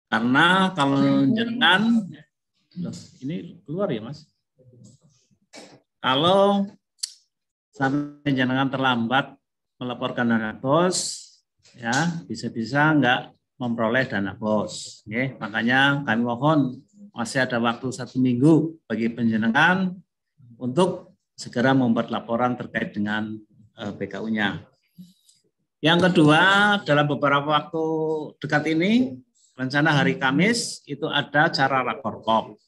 Karena kalau jenengan, ini keluar ya Mas. Kalau sampai jenengan terlambat melaporkan dana BOS, ya bisa-bisa enggak memperoleh dana BOS. Oke, makanya kami mohon masih ada waktu 1 minggu bagi penjenengan untuk segera membuat laporan terkait dengan PKU-nya. Yang kedua, dalam beberapa waktu dekat ini, rencana hari Kamis itu ada acara Rakorpop,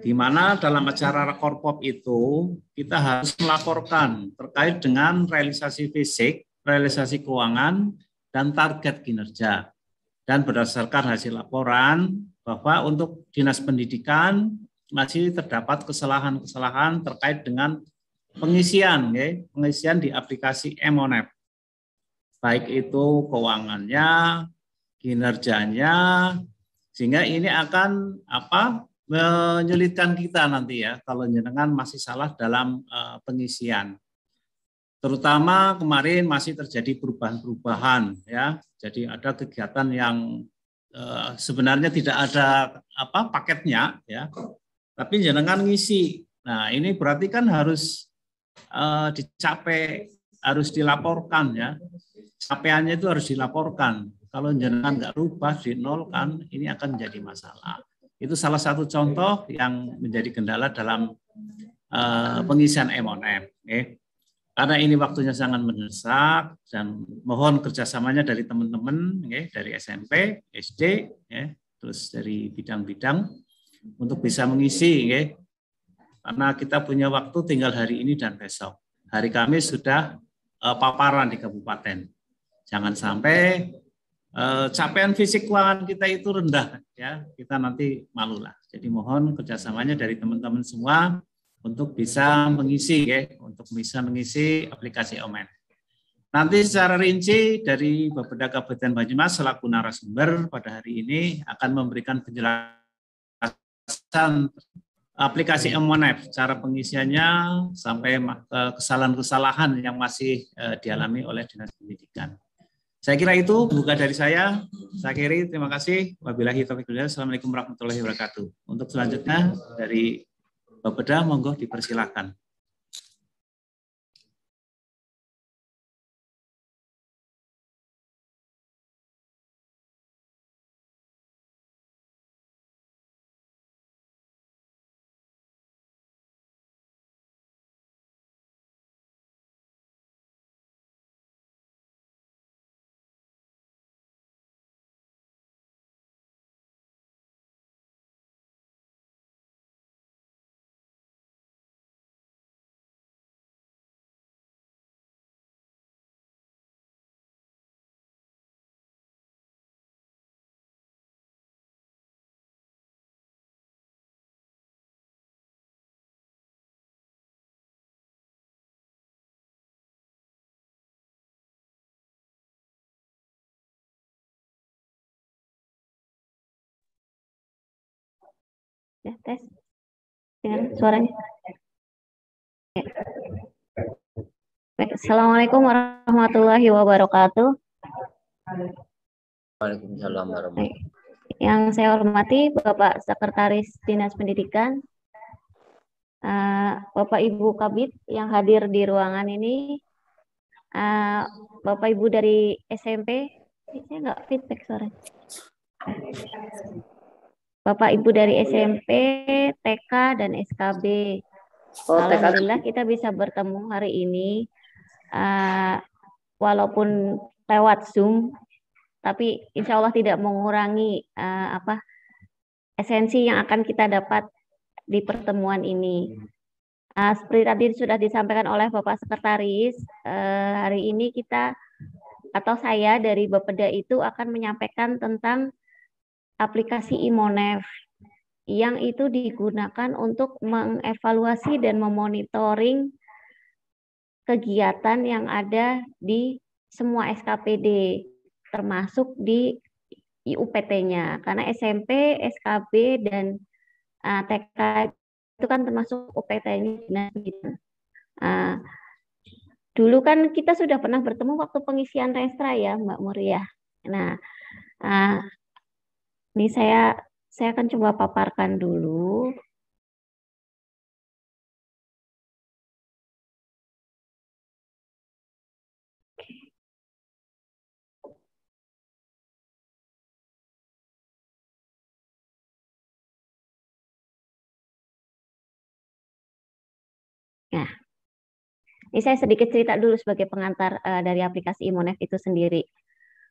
di mana dalam acara Rakorpop itu kita harus melaporkan terkait dengan realisasi fisik, realisasi keuangan, dan target kinerja. Dan berdasarkan hasil laporan bahwa untuk Dinas Pendidikan masih terdapat kesalahan-kesalahan terkait dengan pengisian di aplikasi Emonep. Baik itu keuangannya, kinerjanya, sehingga ini akan menyulitkan kita nanti ya kalau jenengan masih salah dalam pengisian. Terutama kemarin masih terjadi perubahan-perubahan ya. Jadi ada kegiatan yang sebenarnya tidak ada paketnya ya. Tapi jenengan ngisi. Nah, ini berarti kan harus dicapai, harus dilaporkan ya. Capaiannya itu harus dilaporkan. Kalau jenengan nggak rubah, dinolkan, ini akan menjadi masalah. Itu salah satu contoh yang menjadi kendala dalam pengisian Emonep. Karena ini waktunya sangat mendesak dan mohon kerjasamanya dari teman-teman, dari SMP, SD, terus dari bidang-bidang untuk bisa mengisi. Karena kita punya waktu tinggal hari ini dan besok. Hari Kamis sudah paparan di kabupaten. Jangan sampai capaian fisik keuangan kita itu rendah, ya kita nanti malulah. Jadi mohon kerjasamanya dari teman-teman semua untuk bisa mengisi, untuk bisa mengisi aplikasi Omen. Nanti secara rinci dari Bapeda Kabupaten Banyumas selaku narasumber pada hari ini akan memberikan penjelasan aplikasi Emonep, cara pengisiannya sampai kesalahan-kesalahan yang masih dialami oleh Dinas Pendidikan. Saya kira itu buka dari saya. Saya akhiri, terima kasih. Wabillahi taufiq wal hidayah. Assalamualaikum warahmatullahi wabarakatuh. Untuk selanjutnya dari Bapeda, monggo dipersilakan. Ya, tes dengan suaranya. Baik, Assalamualaikum warahmatullahi wabarakatuh. Waalaikumsalam warahmatullahi wabarakatuh. Yang saya hormati Bapak Sekretaris Dinas Pendidikan, Bapak Ibu Kabid yang hadir di ruangan ini, Bapak Ibu dari SMP, saya nggak feedback suara. Bapak Ibu dari SMP, TK, dan SKB. Alhamdulillah kita bisa bertemu hari ini, walaupun lewat Zoom, tapi insya Allah tidak mengurangi esensi yang akan kita dapat di pertemuan ini. Seperti tadi sudah disampaikan oleh Bapak Sekretaris, hari ini kita atau saya dari Bapeda itu akan menyampaikan tentang aplikasi Imonef yang itu digunakan untuk mengevaluasi dan memonitoring kegiatan yang ada di semua SKPD, termasuk di UPT-nya. Karena SMP, SKB, dan TK itu kan termasuk UPT-nya. Dulu kan kita sudah pernah bertemu waktu pengisian Restra ya, Mbak Muria. Nah, Ini saya akan coba paparkan dulu. Nah, ini saya sedikit cerita dulu sebagai pengantar dari aplikasi Imonef itu sendiri.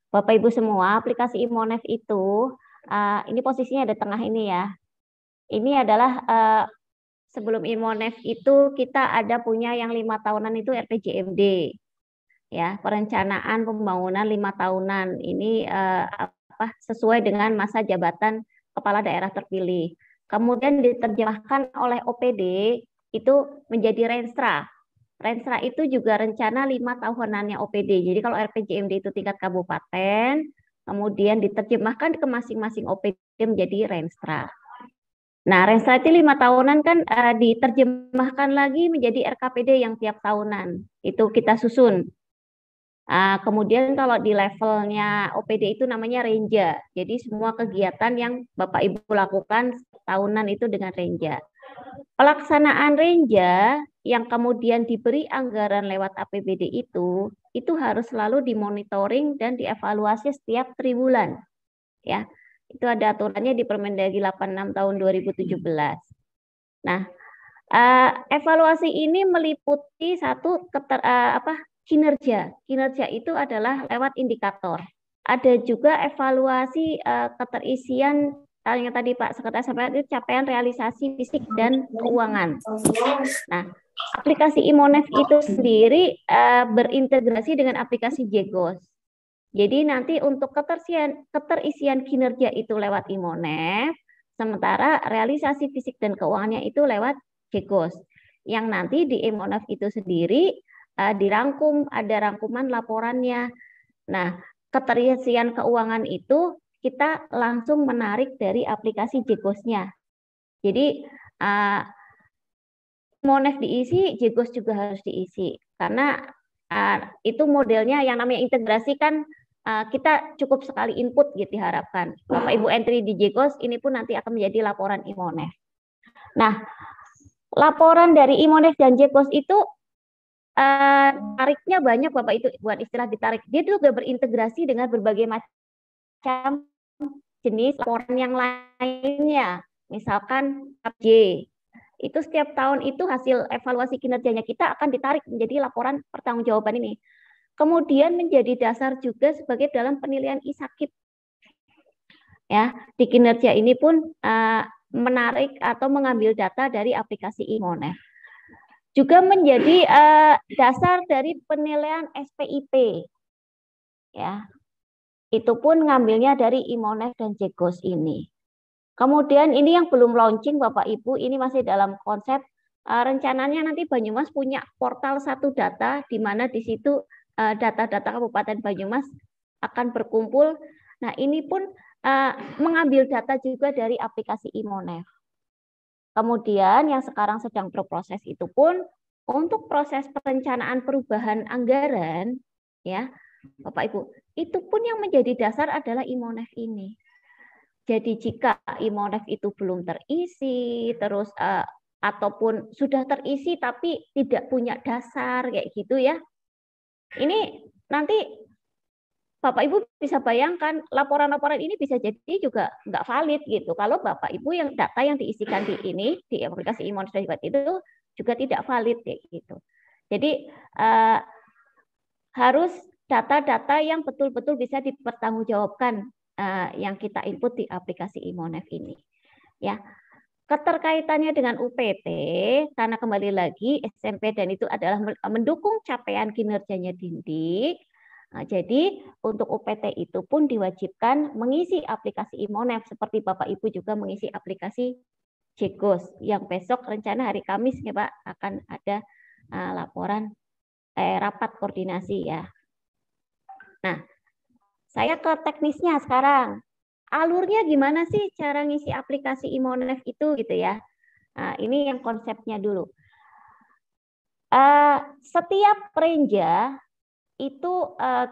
Bapak Ibu semua, aplikasi Imonef itu ini posisinya di tengah ini ya. Ini adalah sebelum Imonef itu kita ada punya yang 5 tahunan itu RPJMD, ya, perencanaan pembangunan 5 tahunan. Ini sesuai dengan masa jabatan kepala daerah terpilih. Kemudian diterjemahkan oleh OPD itu menjadi Renstra. Renstra itu juga rencana 5 tahunannya OPD. Jadi kalau RPJMD itu tingkat kabupaten, kemudian diterjemahkan ke masing-masing OPD menjadi Renstra. Nah, Renstra itu 5 tahunan kan diterjemahkan lagi menjadi RKPD yang tiap tahunan. Itu kita susun. Kemudian kalau di levelnya OPD itu namanya Renja. Jadi semua kegiatan yang Bapak Ibu lakukan tahunan itu dengan Renja. Pelaksanaan Renja yang kemudian diberi anggaran lewat APBD itu harus selalu dimonitoring dan dievaluasi setiap triwulan. Ya, itu ada aturannya di Permendagri 86 tahun 2017. Nah, evaluasi ini meliputi satu kinerja. Kinerja itu adalah lewat indikator. Ada juga evaluasi keterisian yang tadi Pak Sekretaris sampaikan itu capaian realisasi fisik dan keuangan. Nah, aplikasi Imonef itu sendiri berintegrasi dengan aplikasi Jegos. Jadi nanti untuk keterisian kinerja itu lewat Imonef, sementara realisasi fisik dan keuangannya itu lewat Jegos. Yang nanti di Imonef itu sendiri dirangkum, ada rangkuman laporannya. Nah, keterisian keuangan itu kita langsung menarik dari aplikasi Jegosnya. Jadi Imonef diisi, Jegos juga harus diisi. Karena itu modelnya yang namanya integrasi kan kita cukup sekali input gitu diharapkan. Bapak Ibu entry di Jegos, ini pun nanti akan menjadi laporan Imonef. Nah, laporan dari Imonef dan Jegos itu tariknya banyak Bapak itu buat istilah ditarik. Dia juga berintegrasi dengan berbagai macam jenis laporan yang lainnya. Misalkan KJ. Itu setiap tahun itu hasil evaluasi kinerjanya kita akan ditarik menjadi laporan pertanggungjawaban ini. Kemudian menjadi dasar juga sebagai dalam penilaian ISAKIP. Ya, di kinerja ini pun menarik atau mengambil data dari aplikasi Imonef. Juga menjadi dasar dari penilaian SPIP. Ya. Itu pun ngambilnya dari Imonef dan Jegos ini. Kemudian ini yang belum launching Bapak Ibu, ini masih dalam konsep rencananya nanti Banyumas punya portal satu data di mana di situ data-data Kabupaten Banyumas akan berkumpul. Nah, ini pun mengambil data juga dari aplikasi Imonef. Kemudian yang sekarang sedang berproses itu pun untuk proses perencanaan perubahan anggaran, ya Bapak Ibu, itu pun yang menjadi dasar adalah Imonef ini. Jadi jika Imonef itu belum terisi, terus ataupun sudah terisi tapi tidak punya dasar kayak gitu ya, ini nanti Bapak Ibu bisa bayangkan laporan-laporan ini bisa jadi juga nggak valid gitu. Kalau Bapak Ibu yang data yang diisikan di ini di aplikasi Imonef itu juga tidak valid kayak gitu. Jadi harus data-data yang betul-betul bisa dipertanggungjawabkan yang kita input di aplikasi Imonef ini. Ya, keterkaitannya dengan UPT karena kembali lagi SMP dan itu adalah mendukung capaian kinerjanya Dindik. Nah, jadi untuk UPT itu pun diwajibkan mengisi aplikasi Imonef seperti Bapak Ibu juga mengisi aplikasi Jegos yang besok rencana hari Kamis ya Pak akan ada laporan rapat koordinasi ya. Nah, saya ke teknisnya sekarang. Alurnya gimana sih cara ngisi aplikasi Imonef itu gitu ya. Nah, ini yang konsepnya dulu. Setiap renja itu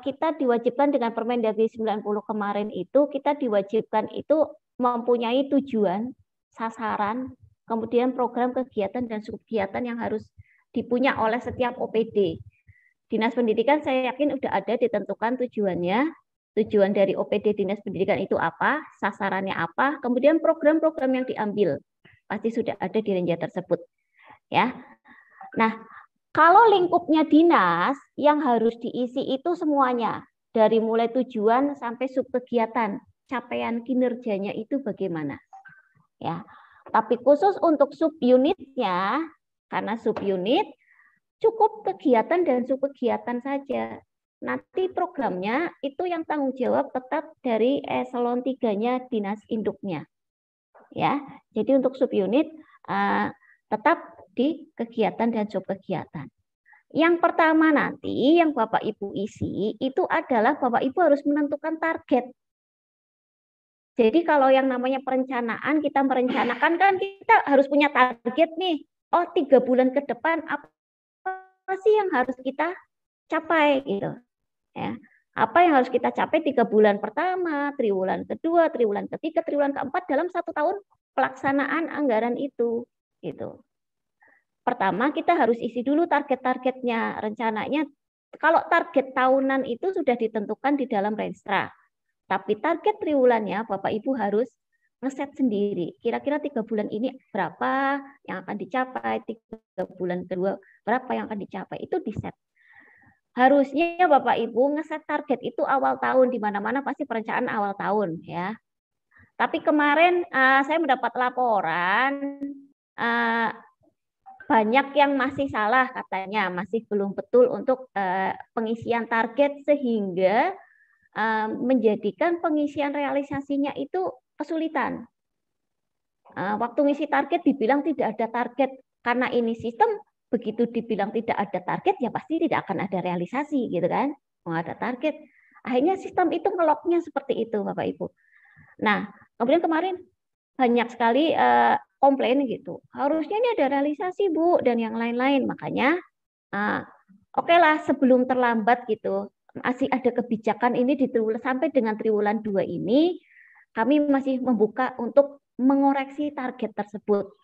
kita diwajibkan dengan Permendagri 90 kemarin itu, kita diwajibkan itu mempunyai tujuan, sasaran, kemudian program kegiatan dan subkegiatan yang harus dipunya oleh setiap OPD. Dinas Pendidikan saya yakin udah ada ditentukan tujuannya, tujuan dari OPD Dinas Pendidikan itu apa, sasarannya apa, kemudian program-program yang diambil pasti sudah ada di Renja tersebut, ya. Nah, kalau lingkupnya dinas, yang harus diisi itu semuanya, dari mulai tujuan sampai subkegiatan, capaian kinerjanya itu bagaimana, ya. Tapi khusus untuk subunitnya, karena subunit cukup kegiatan dan subkegiatan saja. Nanti programnya itu yang tanggung jawab tetap dari eselon 3-nya dinas induknya, ya. Jadi untuk subunit tetap di kegiatan dan subkegiatan. Yang pertama nanti yang Bapak Ibu isi itu adalah Bapak Ibu harus menentukan target. Jadi kalau yang namanya perencanaan, kita merencanakan kan kita harus punya target nih. Oh, 3 bulan ke depan apa sih yang harus kita capai gitu. Ya. Apa yang harus kita capai 3 bulan pertama, triwulan kedua, triwulan ketiga, triwulan keempat dalam 1 tahun pelaksanaan anggaran itu gitu. Pertama kita harus isi dulu target-targetnya, rencananya. Kalau target tahunan itu sudah ditentukan di dalam Renstra. Tapi target triwulannya Bapak Ibu harus ngeset sendiri. Kira-kira 3 bulan ini berapa yang akan dicapai, 3 bulan kedua berapa yang akan dicapai, itu diset. Harusnya Bapak Ibu ngeset target itu awal tahun, di mana-mana pasti perencanaan awal tahun ya. Tapi kemarin saya mendapat laporan banyak yang masih salah katanya, masih belum betul untuk pengisian target sehingga menjadikan pengisian realisasinya itu kesulitan. Waktu ngisi target dibilang tidak ada target, karena ini sistem begitu dibilang tidak ada target ya pasti tidak akan ada realisasi gitu kan, mau ada target. Akhirnya sistem itu ngeloknya seperti itu Bapak Ibu. Nah kemudian kemarin banyak sekali komplain gitu, harusnya ini ada realisasi Bu dan yang lain-lain. Makanya oke lah sebelum terlambat gitu, masih ada kebijakan ini di triwulan sampai dengan triwulan 2 ini kami masih membuka untuk mengoreksi target tersebut.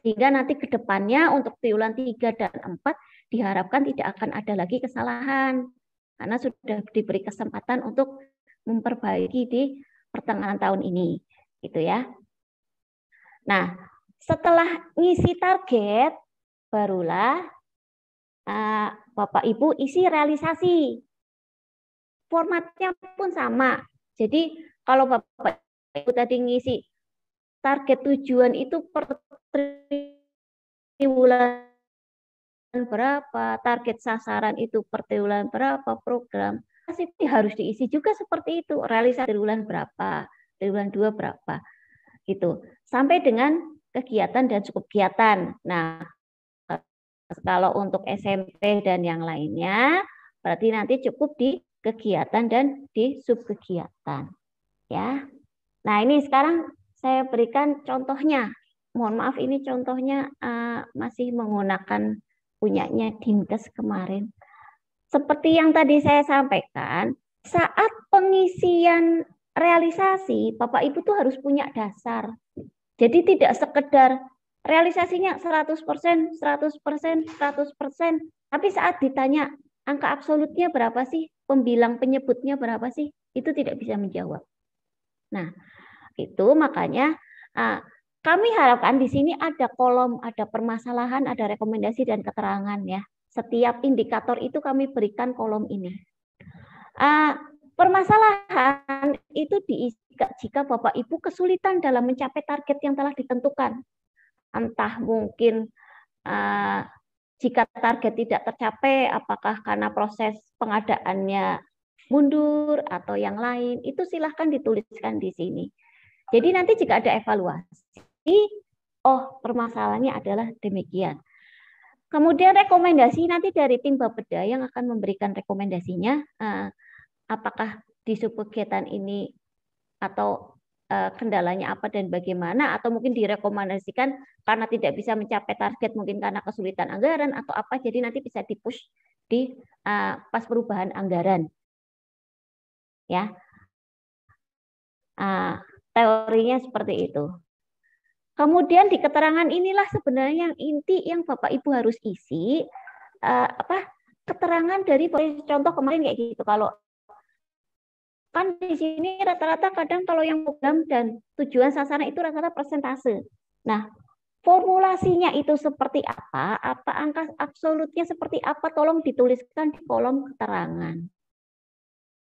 Sehingga nanti ke depannya untuk triwulan 3 dan 4 diharapkan tidak akan ada lagi kesalahan karena sudah diberi kesempatan untuk memperbaiki di pertengahan tahun ini gitu ya. Nah, setelah ngisi target barulah Bapak Ibu isi realisasi. Formatnya pun sama. Jadi kalau Bapak Ibu tadi ngisi target tujuan itu per triwulan berapa, target sasaran itu per triwulan berapa, program pasti harus diisi juga seperti itu. Realisasi triwulan berapa, triwulan 2 berapa, gitu. Sampai dengan kegiatan dan subkegiatan. Nah, kalau untuk SMP dan yang lainnya, berarti nanti cukup di kegiatan dan di subkegiatan, ya. Nah, ini sekarang saya berikan contohnya. Mohon maaf ini contohnya masih menggunakan punyanya Dinkes kemarin. Seperti yang tadi saya sampaikan, saat pengisian realisasi, Bapak Ibu tuh harus punya dasar. Jadi tidak sekedar realisasinya 100%, 100%, 100%, tapi saat ditanya angka absolutnya berapa sih, pembilang penyebutnya berapa sih, itu tidak bisa menjawab. Nah, itu makanya kami harapkan di sini ada kolom, ada permasalahan, ada rekomendasi dan keterangan ya. Setiap indikator itu kami berikan kolom ini. Permasalahan itu diisi jika Bapak Ibu kesulitan dalam mencapai target yang telah ditentukan. Entah mungkin jika target tidak tercapai, apakah karena proses pengadaannya mundur atau yang lain, itu silahkan dituliskan di sini. Jadi nanti jika ada evaluasi, oh permasalahannya adalah demikian. Kemudian rekomendasi nanti dari tim Bapeda yang akan memberikan rekomendasinya, apakah di subkegiatan ini atau kendalanya apa dan bagaimana, atau mungkin direkomendasikan karena tidak bisa mencapai target, mungkin karena kesulitan anggaran atau apa, jadi nanti bisa dipush di pas perubahan anggaran. Ya. Teorinya seperti itu. Kemudian di keterangan inilah sebenarnya yang inti yang Bapak Ibu harus isi keterangan dari contoh kemarin kayak gitu. Kalau kan di sini rata-rata kadang kalau yang program dan tujuan sasaran itu rata-rata persentase. Nah, formulasinya itu seperti apa angka absolutnya seperti apa, tolong dituliskan di kolom keterangan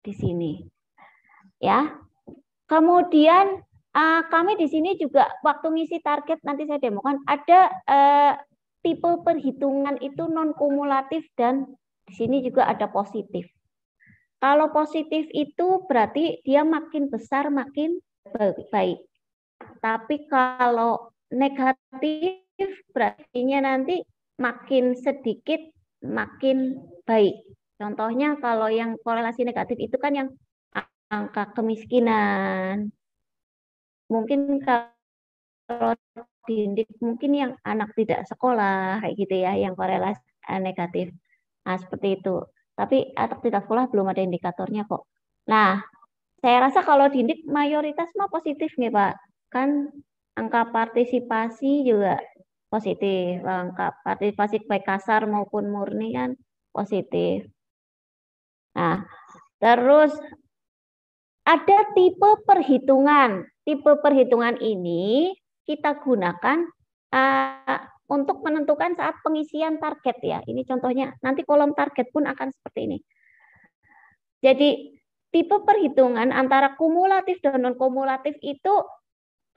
di sini. Ya. Kemudian kami di sini juga waktu ngisi target nanti saya demokan ada tipe perhitungan itu non kumulatif dan di sini juga ada positif. Kalau positif itu berarti dia makin besar makin baik. Tapi kalau negatif berarti nanti makin sedikit makin baik. Contohnya kalau yang korelasi negatif itu kan yang angka kemiskinan. Mungkin kalau diindik mungkin yang anak tidak sekolah kayak gitu ya, yang korelasi negatif. Nah, seperti itu. Tapi anak tidak sekolah belum ada indikatornya kok. Nah, saya rasa kalau diindik mayoritas mah positif nih Pak. Kan angka partisipasi juga positif. Angka partisipasi baik kasar maupun murni kan positif. Nah, terus ada tipe perhitungan. Tipe perhitungan ini kita gunakan untuk menentukan saat pengisian target ya. Ini contohnya, nanti kolom target pun akan seperti ini. Jadi tipe perhitungan antara kumulatif dan non kumulatif itu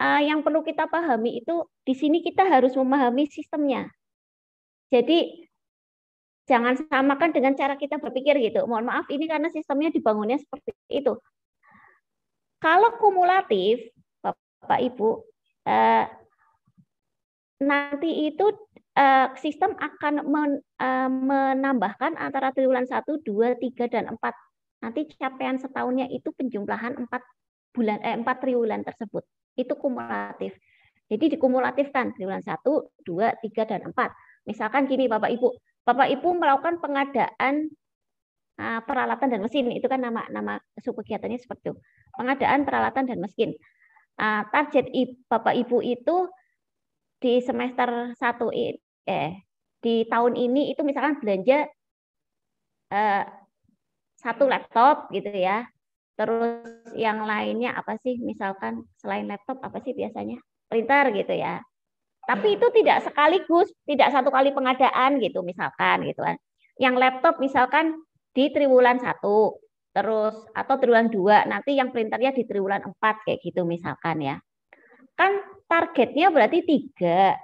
yang perlu kita pahami itu di sini kita harus memahami sistemnya. Jadi jangan samakan dengan cara kita berpikir gitu. Mohon maaf ini karena sistemnya dibangunnya seperti itu. Kalau kumulatif, Bapak Ibu, nanti itu sistem akan menambahkan antara triwulan 1, 2, 3, dan 4. Nanti capaian setahunnya itu penjumlahan 4 triwulan tersebut. Itu kumulatif. Jadi dikumulatifkan triwulan 1, 2, 3, dan 4. Misalkan gini Bapak Ibu melakukan pengadaan peralatan dan mesin, itu kan nama subkegiatannya seperti itu. Pengadaan peralatan dan mesin. Target Bapak Ibu itu di semester 1 di tahun ini itu misalkan belanja 1 laptop gitu ya. Terus yang lainnya apa sih? Misalkan selain laptop apa sih biasanya? Printer gitu ya. Tapi itu tidak sekaligus, tidak 1 kali pengadaan gitu misalkan gitu kan. Yang laptop misalkan di triwulan 1, terus atau triwulan 2, nanti yang printernya di triwulan 4 kayak gitu misalkan ya. Kan targetnya berarti 3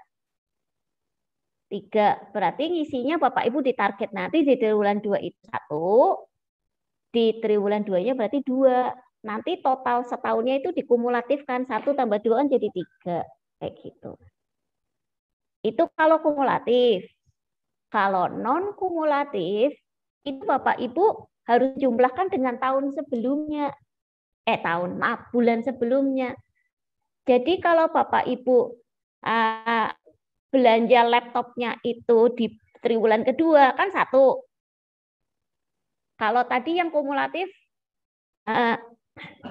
berarti ngisinya Bapak Ibu di target nanti di triwulan 2 itu 1, di triwulan 2-nya berarti 2. Nanti total setahunnya itu dikumulatifkan 1 tambah 2 kan jadi 3 kayak gitu. Itu kalau kumulatif. Kalau non kumulatif itu Bapak Ibu harus jumlahkan dengan tahun sebelumnya. Bulan sebelumnya. Jadi kalau Bapak Ibu belanja laptopnya itu di triwulan kedua kan 1. Kalau tadi yang kumulatif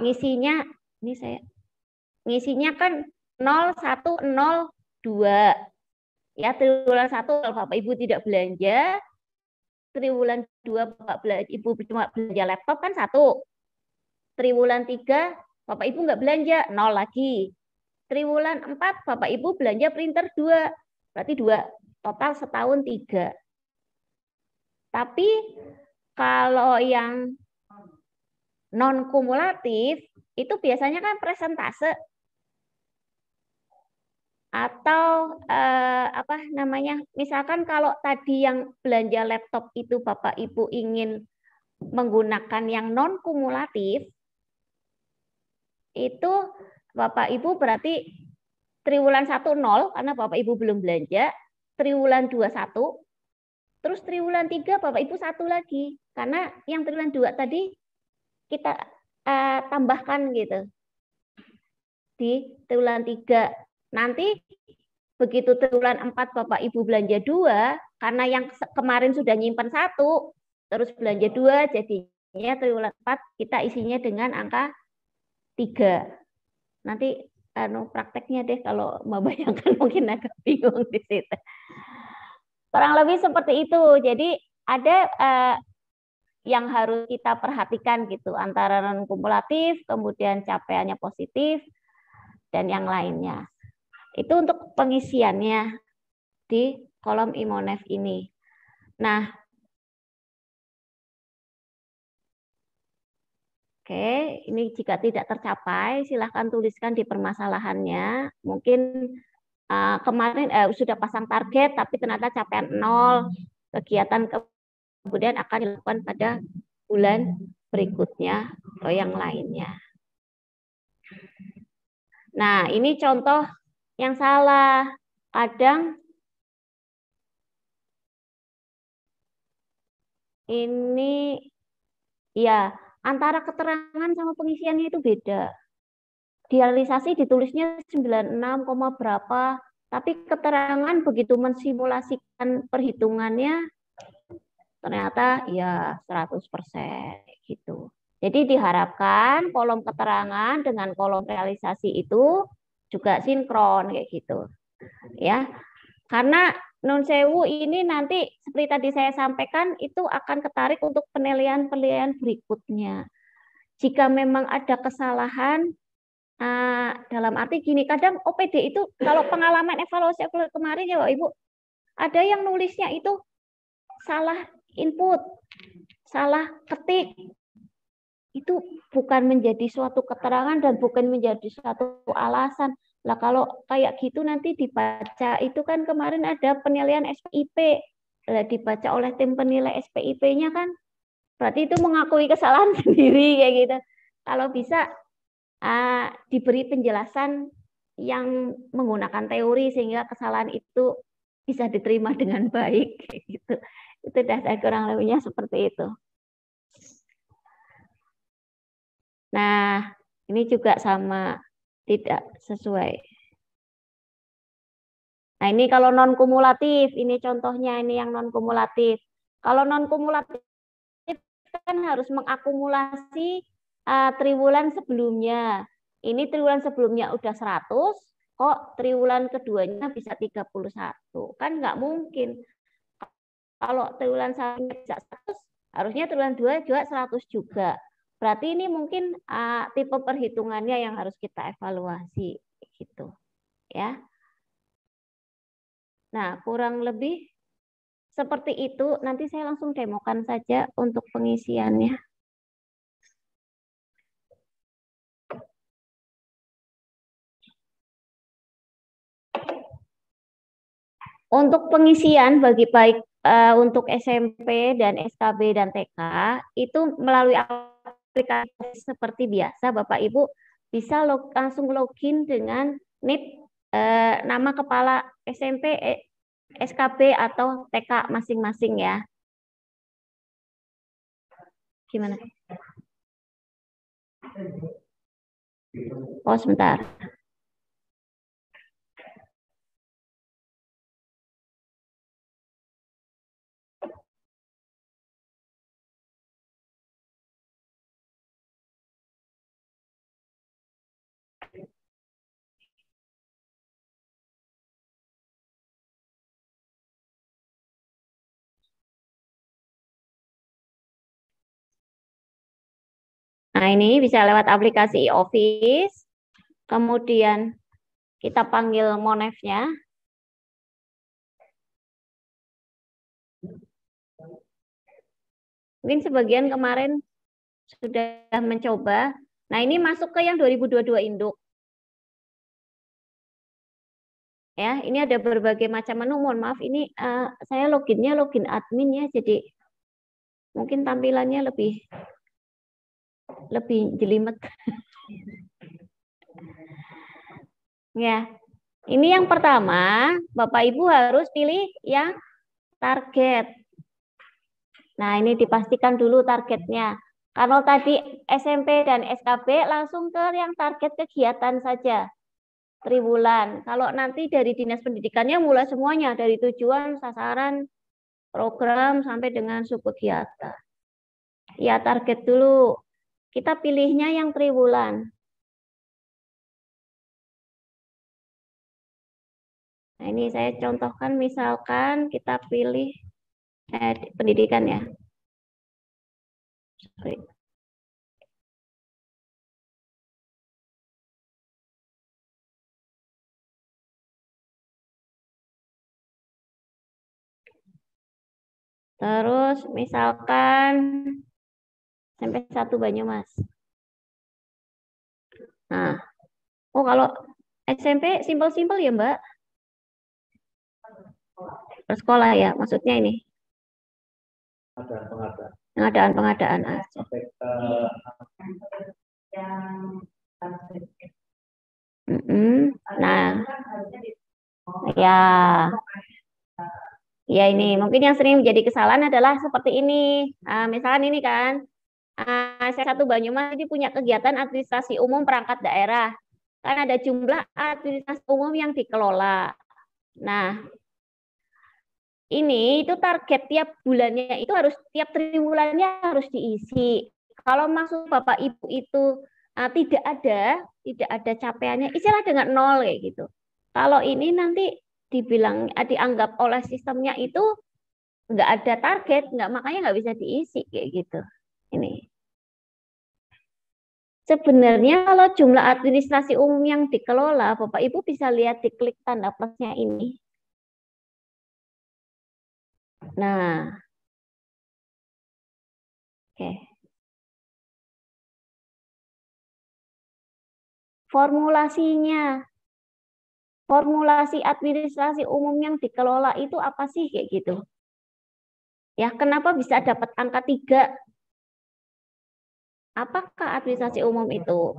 ngisinya kan 0, 1, 0, 2. Ya, triwulan 1 kalau Bapak Ibu tidak belanja, triwulan 2 Bapak Ibu cuma belanja laptop kan 1. Triwulan 3 Bapak Ibu nggak belanja, 0 lagi. Triwulan 4 Bapak Ibu belanja printer 2. Berarti 2. Total setahun 3. Tapi kalau yang non kumulatif itu biasanya kan persentase atau misalkan kalau tadi yang belanja laptop itu Bapak Ibu ingin menggunakan yang non kumulatif itu Bapak Ibu berarti triwulan 1 0 karena Bapak Ibu belum belanja, triwulan 2 1, terus triwulan 3 Bapak Ibu 1 lagi karena yang triwulan 2 tadi kita tambahkan gitu di triwulan 3. Nanti begitu triwulan 4 Bapak Ibu belanja 2, karena yang kemarin sudah nyimpen 1, terus belanja 2, jadinya triwulan 4 kita isinya dengan angka 3. Nanti prakteknya deh kalau membayangkan mungkin agak bingung di situ. Kurang lebih seperti itu. Jadi ada yang harus kita perhatikan gitu antara non kumulatif, kemudian capaiannya positif dan yang lainnya. Itu untuk pengisiannya di kolom IMONEF ini. Nah, oke, ini jika tidak tercapai, silahkan tuliskan di permasalahannya. Mungkin kemarin sudah pasang target, tapi ternyata capaian 0, kegiatan kemudian akan dilakukan pada bulan berikutnya atau yang lainnya. Nah, ini contoh yang salah. Kadang ini ya antara keterangan sama pengisiannya itu beda. Di realisasi ditulisnya 96, berapa, tapi keterangan begitu mensimulasikan perhitungannya ternyata ya 100% gitu. Jadi diharapkan kolom keterangan dengan kolom realisasi itu juga sinkron kayak gitu. Ya. Karena non sewu ini nanti seperti tadi saya sampaikan itu akan ketarik untuk penilaian-penilaian berikutnya. Jika memang ada kesalahan dalam arti gini, kadang OPD itu kalau pengalaman evaluasi kemarin ya Bapak Ibu, ada yang nulisnya itu salah input, salah ketik. Itu bukan menjadi suatu keterangan dan bukan menjadi suatu alasan. Lah kalau kayak gitu nanti dibaca, itu kan kemarin ada penilaian SPIP, lah dibaca oleh tim penilai SPIP-nya kan, berarti itu mengakui kesalahan sendiri kayak gitu. Kalau bisa diberi penjelasan yang menggunakan teori sehingga kesalahan itu bisa diterima dengan baik gitu. Itu dasar kurang lebihnya seperti itu. Nah, ini juga sama, tidak sesuai. Nah, ini kalau non kumulatif, ini contohnya ini yang non kumulatif. Kalau non kumulatif kan harus mengakumulasi triwulan sebelumnya. Ini triwulan sebelumnya udah 100, kok triwulan keduanya bisa 31. Kan nggak mungkin. Kalau triwulan 1 bisa 100, harusnya triwulan 2 juga 100 juga. Berarti ini mungkin tipe perhitungannya yang harus kita evaluasi gitu. Ya. Nah, kurang lebih seperti itu. Nanti saya langsung demokan saja untuk pengisiannya. Untuk pengisian bagi baik untuk SMP dan SKB dan TK itu melalui aplikasi seperti biasa, Bapak Ibu bisa langsung login dengan NIP nama kepala SMP, SKB atau TK masing-masing ya. Gimana? Oh, sebentar. Nah, ini bisa lewat aplikasi e-office. Kemudian kita panggil Monef-nya. Mungkin sebagian kemarin sudah mencoba. Nah, ini masuk ke yang 2022 induk. Ya, ini ada berbagai macam menu. Mohon maaf, ini saya loginnya login admin ya, jadi mungkin tampilannya lebih jelimet. Ya, ini yang pertama, Bapak Ibu harus pilih yang target. Nah, ini dipastikan dulu targetnya. Kalau tadi SMP dan SKB langsung ke yang target kegiatan saja, triwulan. Kalau nanti dari Dinas Pendidikannya mulai semuanya, dari tujuan, sasaran, program sampai dengan subkegiatan. Ya, target dulu. Kita pilihnya yang triwulan. Nah, ini saya contohkan, misalkan kita pilih pendidikan ya. Sorry. Terus misalkan SMP 1 Banyumas. Nah, oh kalau SMP simpel-simpel ya Mbak? Bersekolah ya, maksudnya ini. Pengadaan aja. Nah, ya. Ya ini, mungkin yang sering menjadi kesalahan adalah seperti ini. Misalkan ini kan, SMP 1 Banyumas ini punya kegiatan administrasi umum perangkat daerah. Kan ada jumlah administrasi umum yang dikelola. Nah, ini itu target tiap bulannya itu harus, tiap triwulannya harus diisi. Kalau maksud Bapak Ibu itu tidak ada capaiannya, isilah dengan 0 kayak gitu. Kalau ini nanti dianggap oleh sistemnya itu nggak ada target, makanya nggak bisa diisi kayak gitu. Ini sebenarnya kalau jumlah administrasi umum yang dikelola, Bapak Ibu bisa lihat di klik tanda plusnya ini. Nah, oke. Formulasi administrasi umum yang dikelola itu apa sih kayak gitu? Ya, kenapa bisa dapat angka 3? Apakah administrasi umum itu?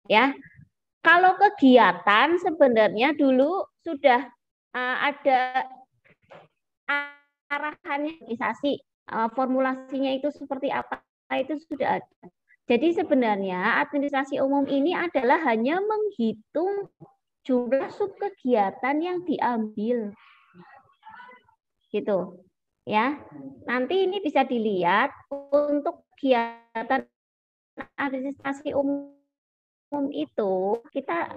Ya, kalau kegiatan sebenarnya dulu sudah ada arahannya organisasi, formulasinya itu seperti apa itu sudah ada. Jadi sebenarnya administrasi umum ini adalah hanya menghitung jumlah subkegiatan yang diambil. Gitu. Ya. Nanti ini bisa dilihat untuk kegiatan administrasi umum itu kita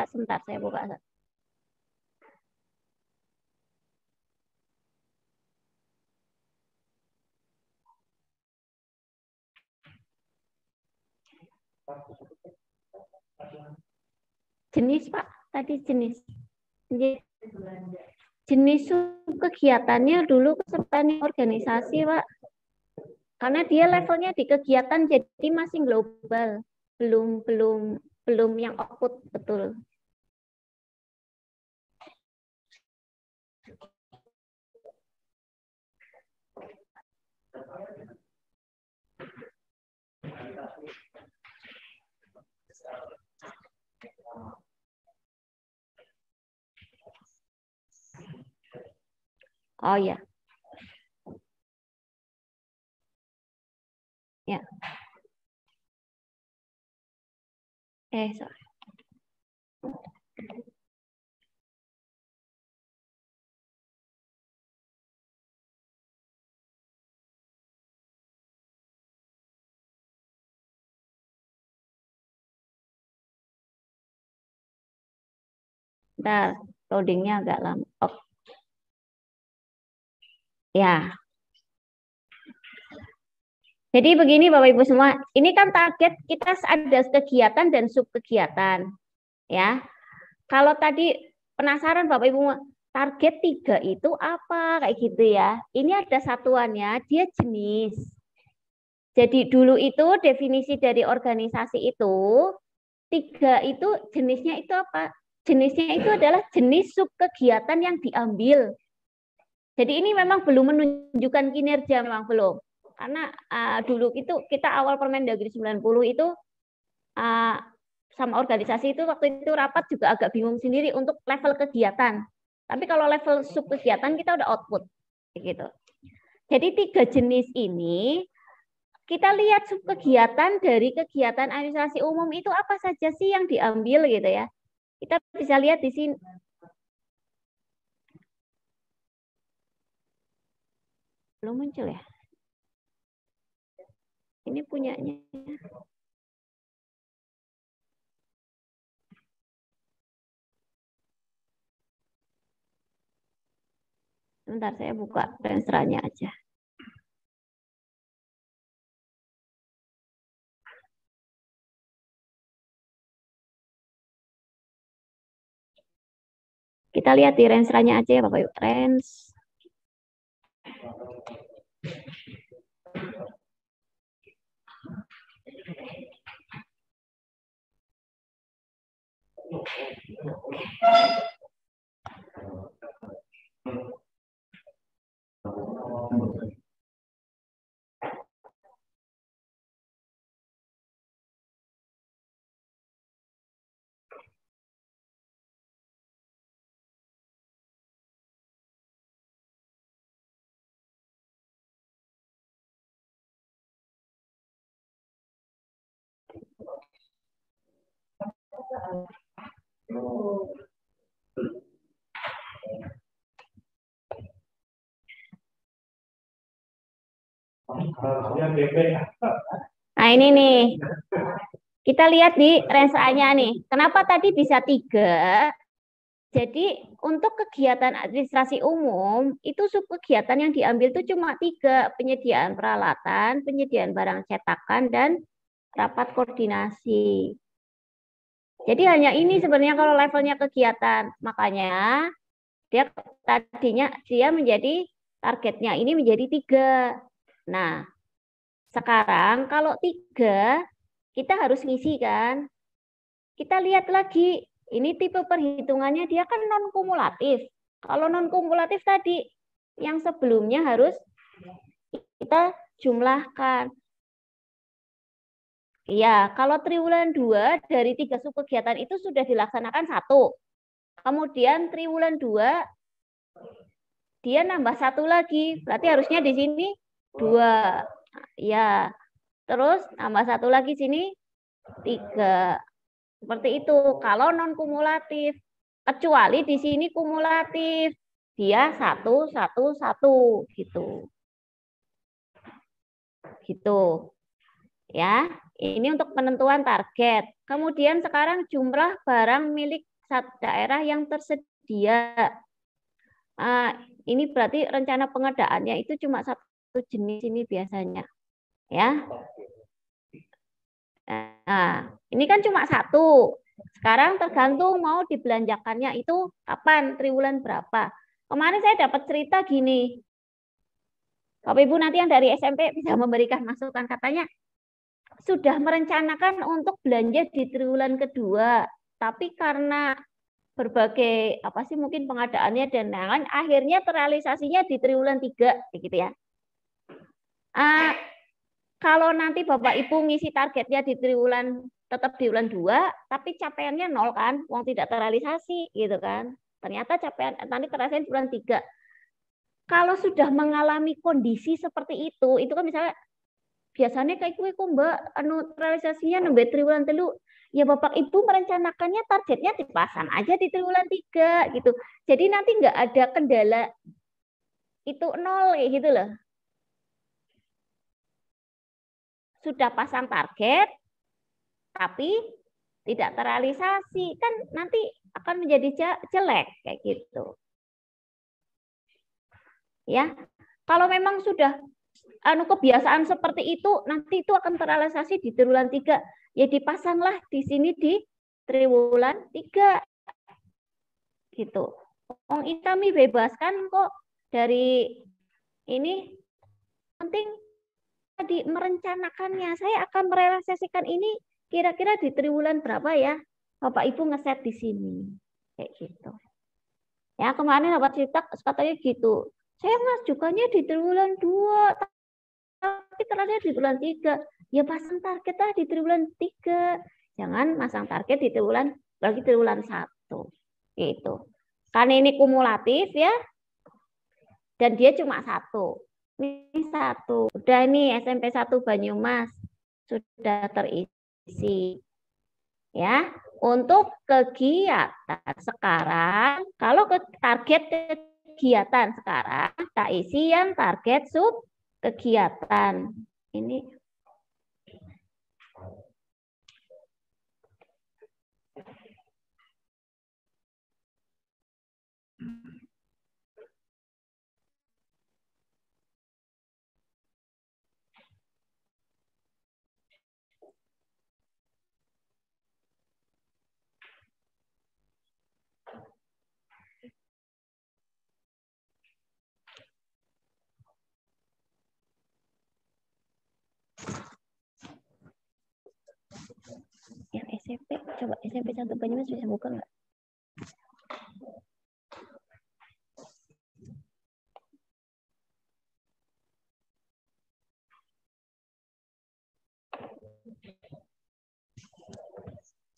sebentar saya buka. Jenis Pak, tadi jenis kegiatannya dulu kesertaan organisasi Pak, karena dia levelnya di kegiatan jadi masih global, belum yang output betul. Oh ya. Ya. Sorry. Bentar, loadingnya agak lama. Oh. Ya. Jadi begini Bapak Ibu semua, ini kan target kita ada kegiatan dan subkegiatan. Ya. Kalau tadi penasaran Bapak Ibu, target 3 itu apa kayak gitu ya. Ini ada satuannya, dia jenis. Jadi dulu itu definisi dari organisasi itu 3 itu jenisnya itu apa? Jenisnya itu adalah jenis subkegiatan yang diambil. Jadi ini memang belum menunjukkan kinerja, memang belum. Karena dulu itu kita awal Permendagri 90 itu sama organisasi itu waktu itu rapat juga agak bingung sendiri untuk level kegiatan. Tapi kalau level subkegiatan kita udah output gitu. Jadi 3 jenis ini kita lihat subkegiatan dari kegiatan administrasi umum itu apa saja sih yang diambil gitu ya. Kita bisa lihat di sini. Belum muncul ya? Ini punyanya. Sebentar, saya buka renseranya aja. Kita lihat di renseranya aja ya Bapak Ibu. Rens. Nah ini nih, kita lihat di range-nya nih. Kenapa tadi bisa 3? Jadi untuk kegiatan administrasi umum, itu subkegiatan yang diambil itu cuma 3. Penyediaan peralatan, penyediaan barang cetakan, dan rapat koordinasi. Jadi hanya ini sebenarnya kalau levelnya kegiatan. Makanya dia tadinya dia menjadi targetnya ini menjadi 3. Nah, sekarang kalau 3, kita harus ngisi kan. Kita lihat lagi, ini tipe perhitungannya dia kan non-kumulatif. Kalau non-kumulatif tadi, yang sebelumnya harus kita jumlahkan. Iya, kalau triwulan 2 dari 3 subkegiatan itu sudah dilaksanakan 1. Kemudian triwulan 2, dia nambah 1 lagi. Berarti harusnya di sini 2. Ya, terus nambah 1 lagi sini 3. Seperti itu. Kalau non kumulatif, kecuali di sini kumulatif, dia 1, 1, 1 gitu. Gitu. Ya, ini untuk penentuan target. Kemudian sekarang jumlah barang milik daerah yang tersedia. Ini berarti rencana pengadaannya itu cuma 1 jenis ini biasanya. Ya. Nah, ini kan cuma 1. Sekarang tergantung mau dibelanjakannya itu kapan, triwulan berapa. Kemarin saya dapat cerita gini. Bapak Ibu nanti yang dari SMP bisa memberikan masukan, katanya sudah merencanakan untuk belanja di triwulan kedua, tapi karena berbagai apa sih mungkin pengadaannya dan lain-lain, akhirnya terrealisasinya di triwulan 3, gitu ya. Kalau nanti Bapak Ibu ngisi targetnya di triwulan tetap di bulan 2, tapi capaiannya 0 kan, uang tidak terrealisasi gitu kan. Ternyata capaian nanti terrealisasi di bulan 3. Kalau sudah mengalami kondisi seperti itu kan misalnya biasanya kayak gue kok Mbak realisasinya nembe triwulan 3. Ya Bapak Ibu merencanakannya targetnya dipasang aja di triwulan 3 gitu. Jadi nanti nggak ada kendala itu 0 kayak gitu loh. Sudah pasang target, tapi tidak terrealisasi, kan nanti akan menjadi jelek kayak gitu. Ya, kalau memang sudah kebiasaan seperti itu, nanti itu akan terrealisasi di triwulan 3. Ya dipasanglah di sini di triwulan 3. Gitu. Kami bebaskan kok dari ini, penting tadi merencanakannya. Saya akan merealisasikan ini kira-kira di triwulan berapa ya? Bapak Ibu ngeset di sini. Kayak gitu. Ya, kemarin dapat cerita katanya gitu. Saya ngajukannya di triwulan 2, tapi ternyata di bulan 3. Ya pasang target lah di triwulan 3. Jangan pasang target di triwulan 1. Gitu. Karena ini kumulatif ya. Dan dia cuma 1. Ini 1. Udah nih SMP 1 Banyumas sudah terisi. Ya. Untuk kegiatan sekarang, kalau ke target kegiatan sekarang, tak isi yang target sub kegiatan. Ini yang SMP, coba SMP 1 Banyumas bisa buka nggak?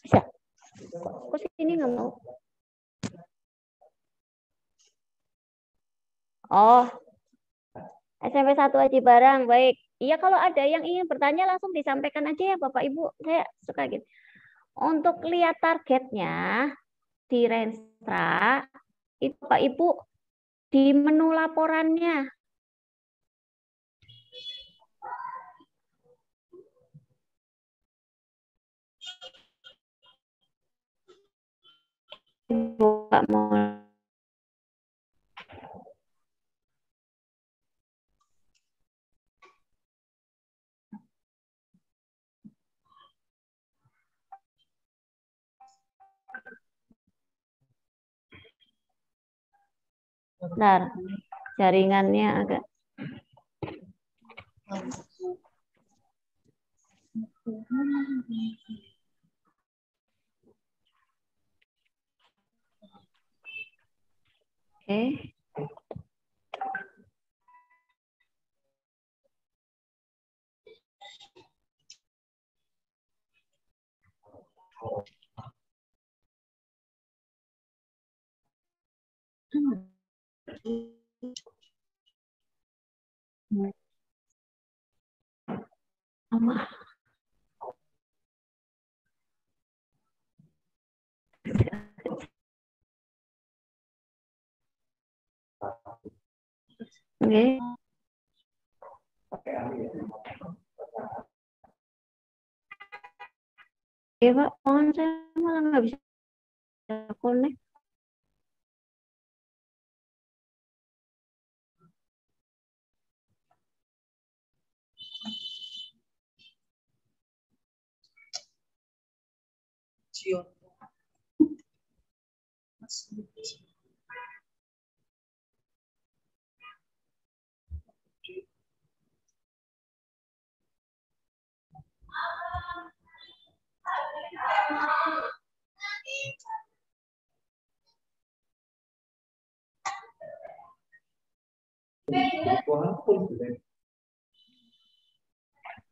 Bisa. Kok sini nggak mau? Oh, SMP 1 Aji Barang, baik. Iya, kalau ada yang ingin bertanya langsung disampaikan aja ya Bapak Ibu. Saya suka gitu. Untuk lihat targetnya di Renstra, itu Bapak Ibu di menu laporannya. Buka mau. Bentar, jaringannya agak. Oke. Mama. Oke. Oke, Pak. Mohon saya malah nggak bisa connect.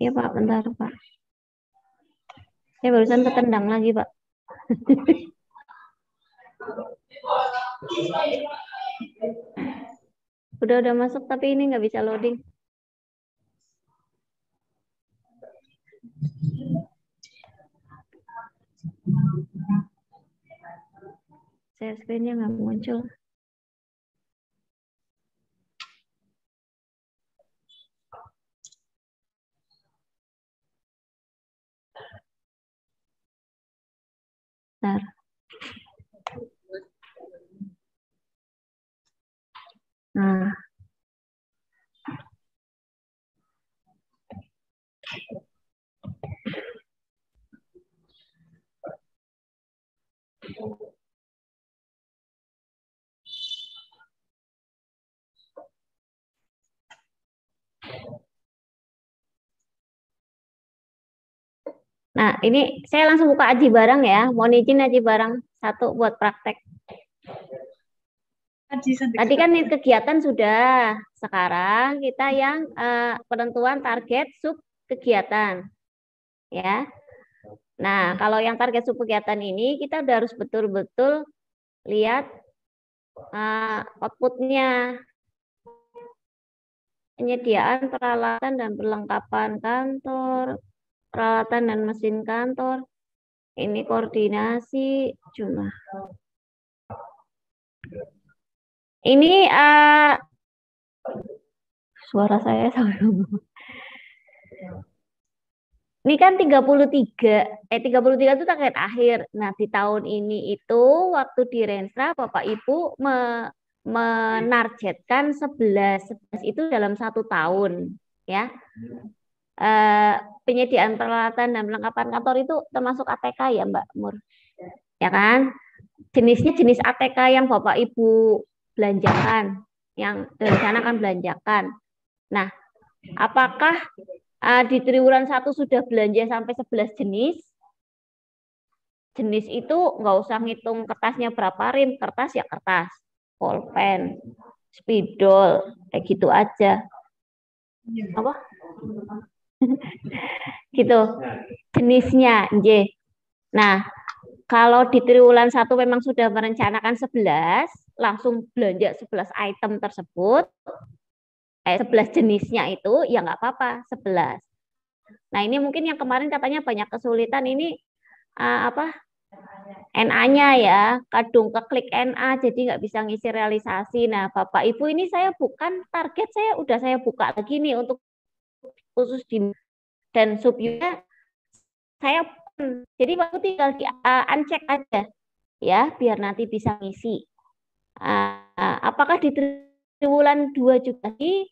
Ya Pak, bentar Pak. Saya barusan ketendang lagi Pak. Udah masuk tapi ini nggak bisa loading. Share screen-nya nggak muncul. Bentar. Nah. Nah, ini saya langsung buka Aji Barang ya. Mohon izin Aji Barang 1 buat praktek. Tadi kan kegiatan sudah. Sekarang kita yang penentuan target sub kegiatan. Ya. Nah, kalau yang target sub kegiatan ini kita udah harus betul-betul lihat outputnya. Penyediaan peralatan dan perlengkapan kantor, peralatan dan mesin kantor, Ini koordinasi jumlah. Ini suara saya sampai ini kan 33 itu target akhir. Nah, di tahun ini itu waktu di Renstra Bapak Ibu menargetkan 11 itu dalam 1 tahun, ya. Penyediaan peralatan dan perlengkapan kantor itu termasuk ATK ya, Mbak Mur, ya kan? Jenisnya jenis ATK yang Bapak Ibu belanjakan, yang direncanakan belanjakan. Nah, apakah di triwulan 1 sudah belanja sampai 11 jenis? Jenis itu nggak usah ngitung kertasnya berapa rim, kertas ya kertas, pulpen, spidol, kayak gitu aja. Apa? Gitu. Jenisnya, J. Nah, kalau di triwulan 1 memang sudah merencanakan 11, langsung belanja 11 item tersebut, 11 jenisnya itu, ya nggak apa-apa, 11. Nah, ini mungkin yang kemarin katanya banyak kesulitan, ini apa NA-nya ya, kadung keklik NA, jadi nggak bisa ngisi realisasi. Nah, Bapak Ibu ini saya bukan target, saya buka lagi nih untuk khusus di dan subyuknya saya jadi waktu tinggal di uncheck aja ya, biar nanti bisa ngisi. Apakah di triwulan 2 juga sih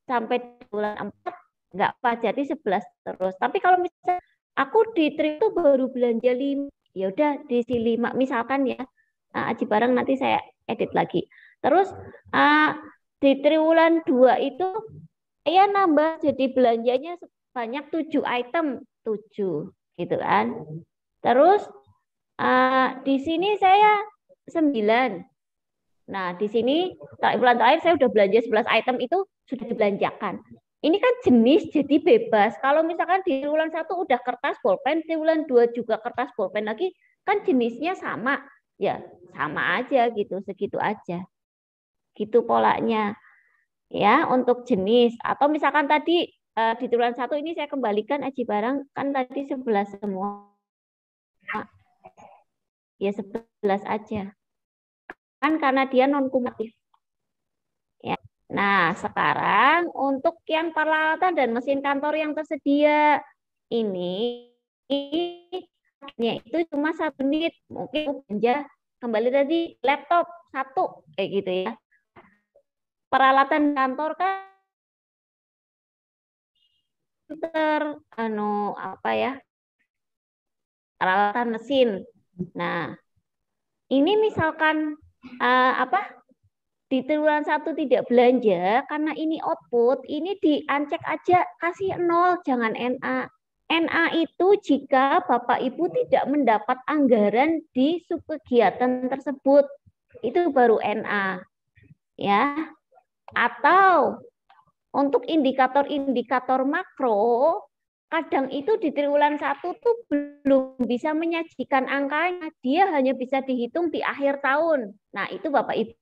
sampai bulan 4 nggak apa, jadi 11 terus. Tapi kalau misalnya aku di tri itu baru belanja 5, ya udah diisi 5 misalkan ya. Aji bareng nanti saya edit lagi. Terus di triwulan 2 itu saya nambah jadi belanjanya sebanyak 7 item, 7 gitu kan. Terus di sini saya 9. Nah, di sini bulan terakhir saya udah belanja 11 item itu sudah dibelanjakan. Ini kan jenis jadi bebas. Kalau misalkan di triwulan 1 udah kertas bolpen, triwulan 2 juga kertas bolpen lagi, kan jenisnya sama. Ya, sama aja gitu, segitu aja. Gitu polanya. Ya, untuk jenis. Atau misalkan tadi di triwulan 1 ini saya kembalikan aji barang, kan tadi 11 semua. Ya, 11 aja. Kan karena dia non kumulatif. Ya. Nah, sekarang untuk yang peralatan dan mesin kantor yang tersedia ini itu cuma 1 menit. Mungkin belanja kembali tadi laptop 1 kayak gitu ya. Peralatan kantor kan apa ya? Peralatan mesin. Nah, ini misalkan apa? Di triwulan 1 tidak belanja karena ini output, ini di-uncheck aja, kasih 0, jangan NA. NA itu jika Bapak Ibu tidak mendapat anggaran di subkegiatan tersebut. Itu baru NA. Ya. Atau untuk indikator-indikator makro, kadang itu di triwulan 1 tuh belum bisa menyajikan angkanya, dia hanya bisa dihitung di akhir tahun. Nah, itu Bapak Ibu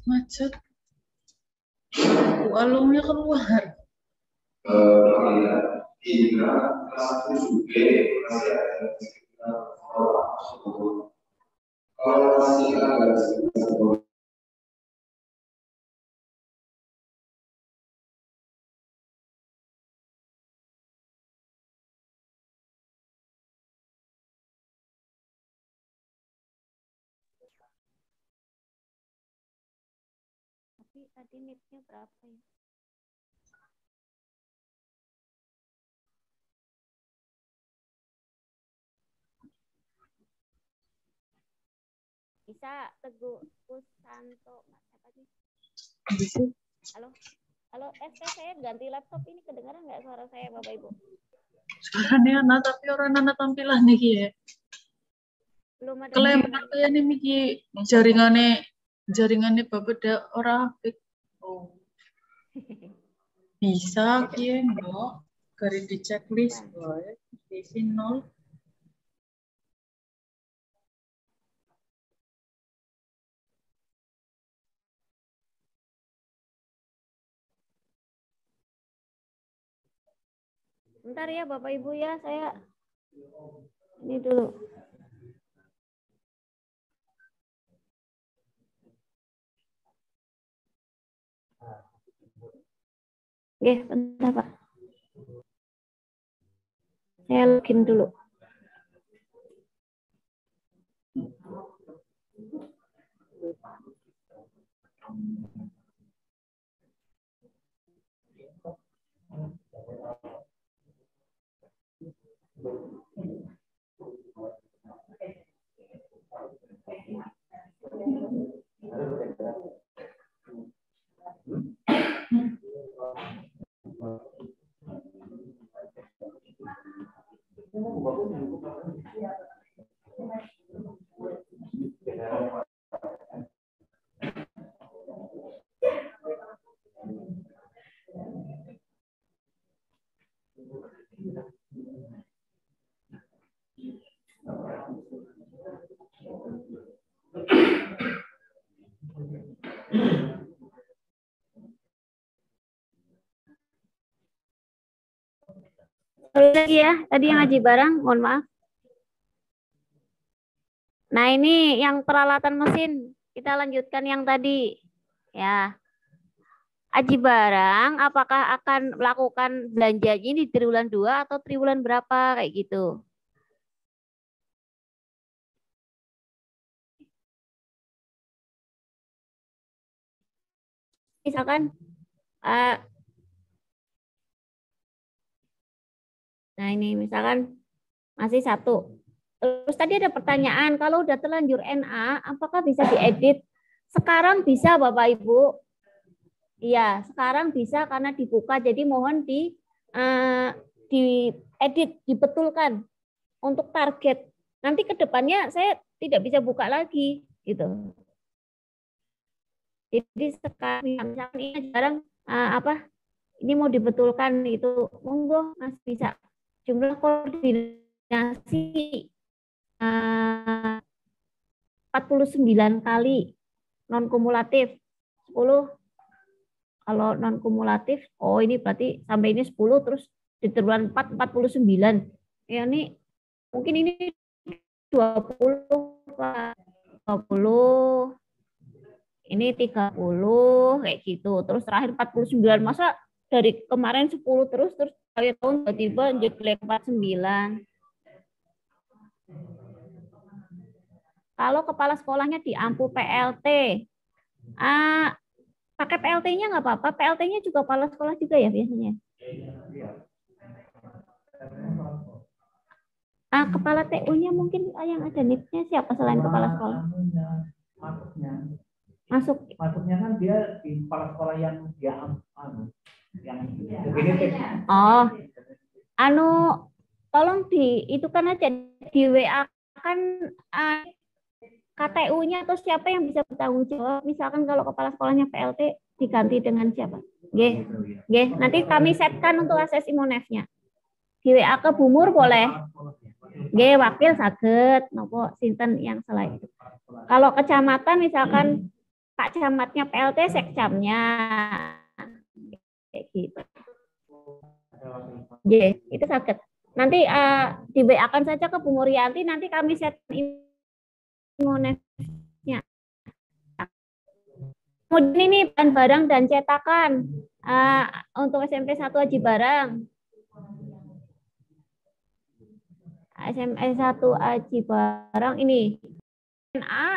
macet. Alumnya keluar. tadi nitnya berapa ya? Bisa Teguh Kusanto. Apa sih? Bisa. Halo, halo. Saya ganti laptop ini kedengaran nggak suara saya Bapak Ibu? Suaranya anak tapi orang anak tampilan nih ya. Belum ada Kelemar kayak nih Miki jaringannya bapak ada orang apik. Oh. Bisa kieu no. Kari di checklist wae. Isi 0. Bentar ya Bapak Ibu ya, saya ini dulu. Oke, bentar Pak. Saya login dulu. Lagi ya, tadi yang ngaji barang, mohon maaf. Nah ini yang peralatan mesin, kita lanjutkan yang tadi. Ya, aji barang, apakah akan melakukan belanjanya di triwulan 2 atau triwulan berapa, kayak gitu. Misalkan, nah ini misalkan masih 1. Terus tadi ada pertanyaan, kalau udah terlanjur NA, apakah bisa diedit? Sekarang bisa Bapak Ibu. Iya, sekarang bisa karena dibuka. Jadi mohon diedit, dibetulkan untuk target. Nanti ke depannya saya tidak bisa buka lagi, gitu. Jadi sekarang misalkan ini sekarang ini mau dibetulkan itu, monggo Mas bisa. Jumlah koordinasi 49 kali, non kumulatif 10. Kalau non kumulatif, oh ini berarti sampai ini 10 terus di triwulan 4 49. Ya ini mungkin ini 20 Pak. 20. Ini 30 kayak gitu. Terus terakhir 49. Masa dari kemarin 10 terus akhir tahun tiba-tiba jadi 49. Kalau kepala sekolahnya di ampu PLT, pakai PLT-nya nggak apa-apa. PLT-nya juga kepala sekolah juga ya biasanya. Kepala TU-nya mungkin yang ada NIP-nya siapa selain kepala sekolah? Masuknya kan dia di kepala sekolah yang dia tolong itu kan aja di WA kan KTU-nya atau siapa yang bisa bertanggung jawab. Misalkan kalau kepala sekolahnya PLT diganti dengan siapa? Nanti kami setkan untuk akses Imonef-nya. Di WA ke Bumur boleh. Wakil saged nopo sinten yang selain itu. Kalau kecamatan misalkan Pak Camatnya PLT sekcamnya kayak gitu. Itu saged. Nanti di WA-kan saja ke Bu Murianti, nanti kami set Imonef-nya. Kemudian ini barang dan cetakan untuk SMP 1 Aji Barang. SMP 1 Aji Barang ini NA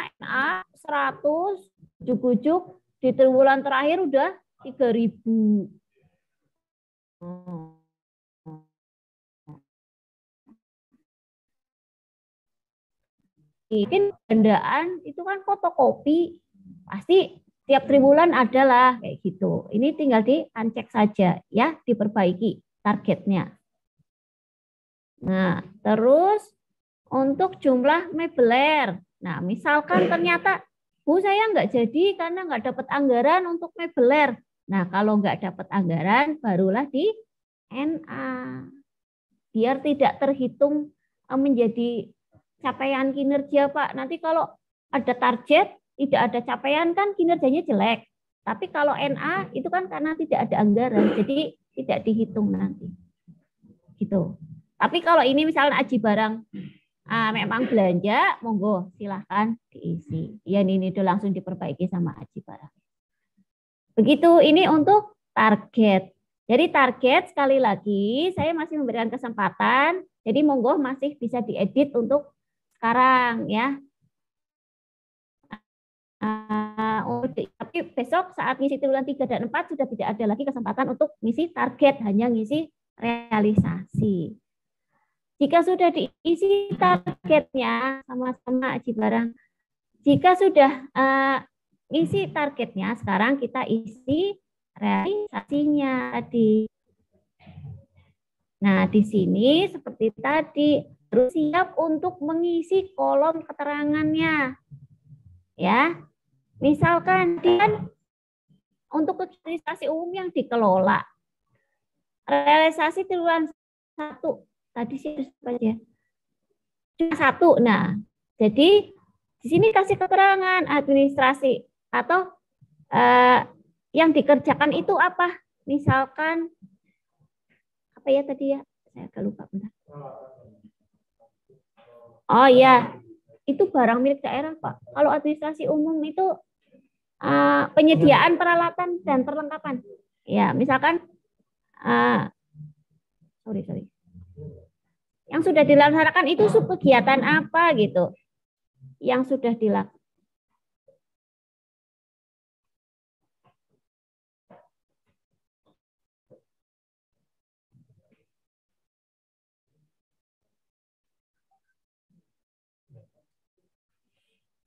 100 jujuk di triwulan terakhir udah 3.000. Mungkin bendaan itu kan fotokopi, pasti tiap triwulan ada lah kayak gitu. Ini tinggal di-uncheck saja ya, diperbaiki targetnya. Nah, terus untuk jumlah mebeler. Nah, misalkan ternyata, Bu, saya nggak jadi karena nggak dapat anggaran untuk mebeler. Nah, kalau nggak dapat anggaran, barulah di NA. Biar tidak terhitung menjadi capaian kinerja, Pak. Nanti kalau ada target, tidak ada capaian kan kinerjanya jelek. Tapi kalau NA itu kan karena tidak ada anggaran, jadi tidak dihitung nanti. Gitu. Tapi kalau ini misalnya aji barang memang belanja, monggo silahkan diisi. Ya ini itu langsung diperbaiki sama aji barang. Begitu ini untuk target. Jadi target sekali lagi saya masih memberikan kesempatan. Jadi monggo masih bisa diedit untuk sekarang ya. Tapi besok saat ngisi triwulan 3 dan 4 sudah tidak ada lagi kesempatan untuk ngisi target, hanya ngisi realisasi. Jika sudah diisi targetnya sama-sama aji barang, jika sudah isi targetnya, sekarang kita isi realisasinya tadi. Nah, di sini seperti tadi, harus siap untuk mengisi kolom keterangannya. Ya, misalkan dia untuk realisasi umum yang dikelola, realisasi triwulan 1 tadi sih saja. Cuma 1. Nah, jadi di sini kasih keterangan administrasi atau yang dikerjakan itu apa? Misalkan apa ya tadi ya? Saya agak lupa bentar. Oh iya, itu barang milik daerah, Pak. Kalau administrasi umum itu penyediaan peralatan dan perlengkapan. Ya, misalkan sorry. Yang sudah dilaksanakan itu subkegiatan apa gitu. Yang sudah dilaksanakan.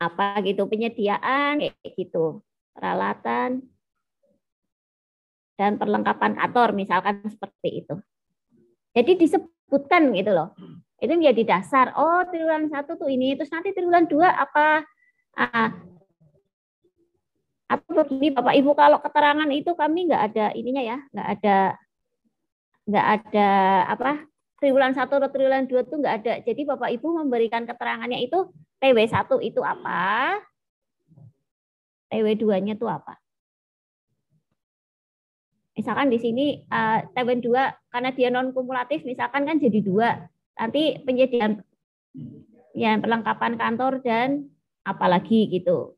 Apa gitu, penyediaan kayak gitu, peralatan dan perlengkapan kantor misalkan seperti itu. Jadi disebutkan gitu loh. Itu menjadi dasar. Oh, triwulan 1 tuh ini, terus nanti triwulan 2 apa? Atau begini Bapak Ibu, kalau keterangan itu kami nggak ada ininya ya, nggak ada apa? Triwulan 1 atau triwulan 2 tuh nggak ada. Jadi Bapak Ibu memberikan keterangannya itu TW1 itu apa? TW2-nya itu apa? Misalkan di sini TW2 karena dia non kumulatif misalkan kan jadi 2. Nanti penyediaan ya perlengkapan kantor dan apalagi gitu.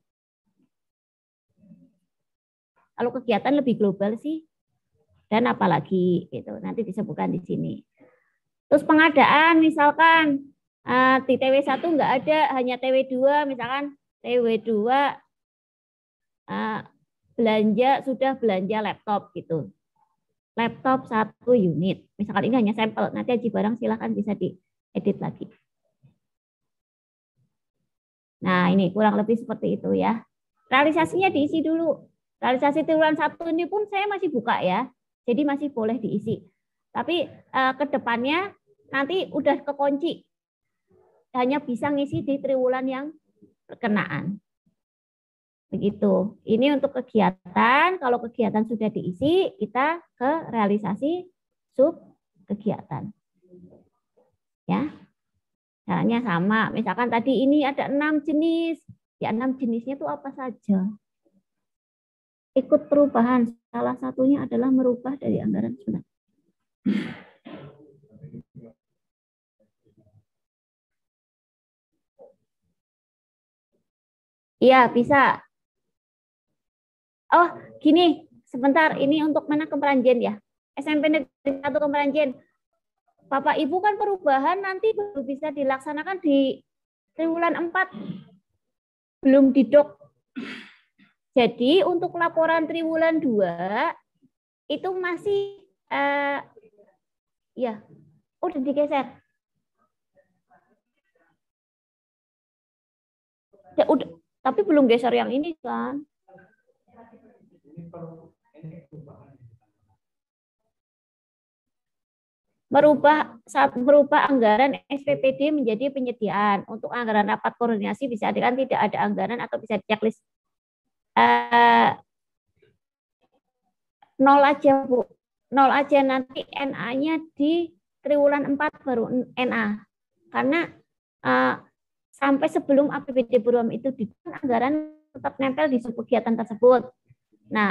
Kalau kegiatan lebih global sih dan apalagi gitu. Nanti disebutkan di sini. Terus pengadaan misalkan di TW1 nggak ada, hanya TW2 misalkan TW2 sudah belanja laptop gitu. Laptop 1 unit. Misalkan ini hanya sampel, nanti aji barang silahkan bisa diedit lagi. Nah, ini kurang lebih seperti itu ya. Realisasinya diisi dulu. Realisasi triwulan 1 ini pun saya masih buka ya. Jadi masih boleh diisi. Tapi ke depannya nanti udah kekunci. Hanya bisa ngisi di triwulan yang berkenaan. Begitu. Ini untuk kegiatan. Kalau kegiatan sudah diisi, kita ke realisasi sub kegiatan. Ya. Caranya sama. Misalkan tadi ini ada 6 jenis. Ya 6 jenisnya itu apa saja? Ikut perubahan. Salah satunya adalah merubah dari anggaran sunat. Iya, bisa. Oh, gini, sebentar. Ini untuk mana Kemeranjen ya? SMP Negeri 1 Kemeranjen. Bapak Ibu kan perubahan nanti baru bisa dilaksanakan di triwulan 4. Belum didok. Jadi untuk laporan triwulan 2 itu masih ya udah digeser. Ya, udah, tapi belum geser yang ini kan. Merubah anggaran SPPD menjadi penyediaan. Untuk anggaran rapat koordinasi bisa kan tidak ada anggaran atau bisa checklist. Nol aja, Bu. Nol aja, nanti NA-nya di triwulan 4 baru NA. Karena sampai sebelum APBD Burom itu anggaran tetap nempel di kegiatan tersebut. Nah,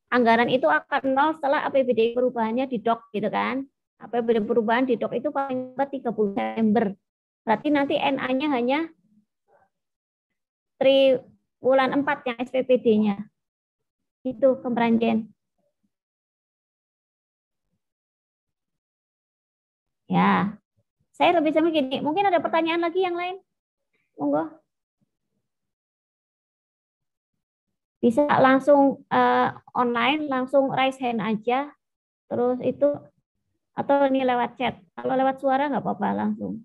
anggaran itu akan nol setelah APBD perubahannya didok gitu kan. APBD perubahan didok itu paling lambat 30 Desember. Berarti nanti NA-nya hanya triwulan 4 yang SPPD-nya. Itu Kemranjen. Ya. Saya lebih sama gini. Mungkin ada pertanyaan lagi yang lain? Monggo. Bisa langsung online, langsung raise hand aja. Terus itu, atau ini lewat chat. Kalau lewat suara nggak apa-apa langsung.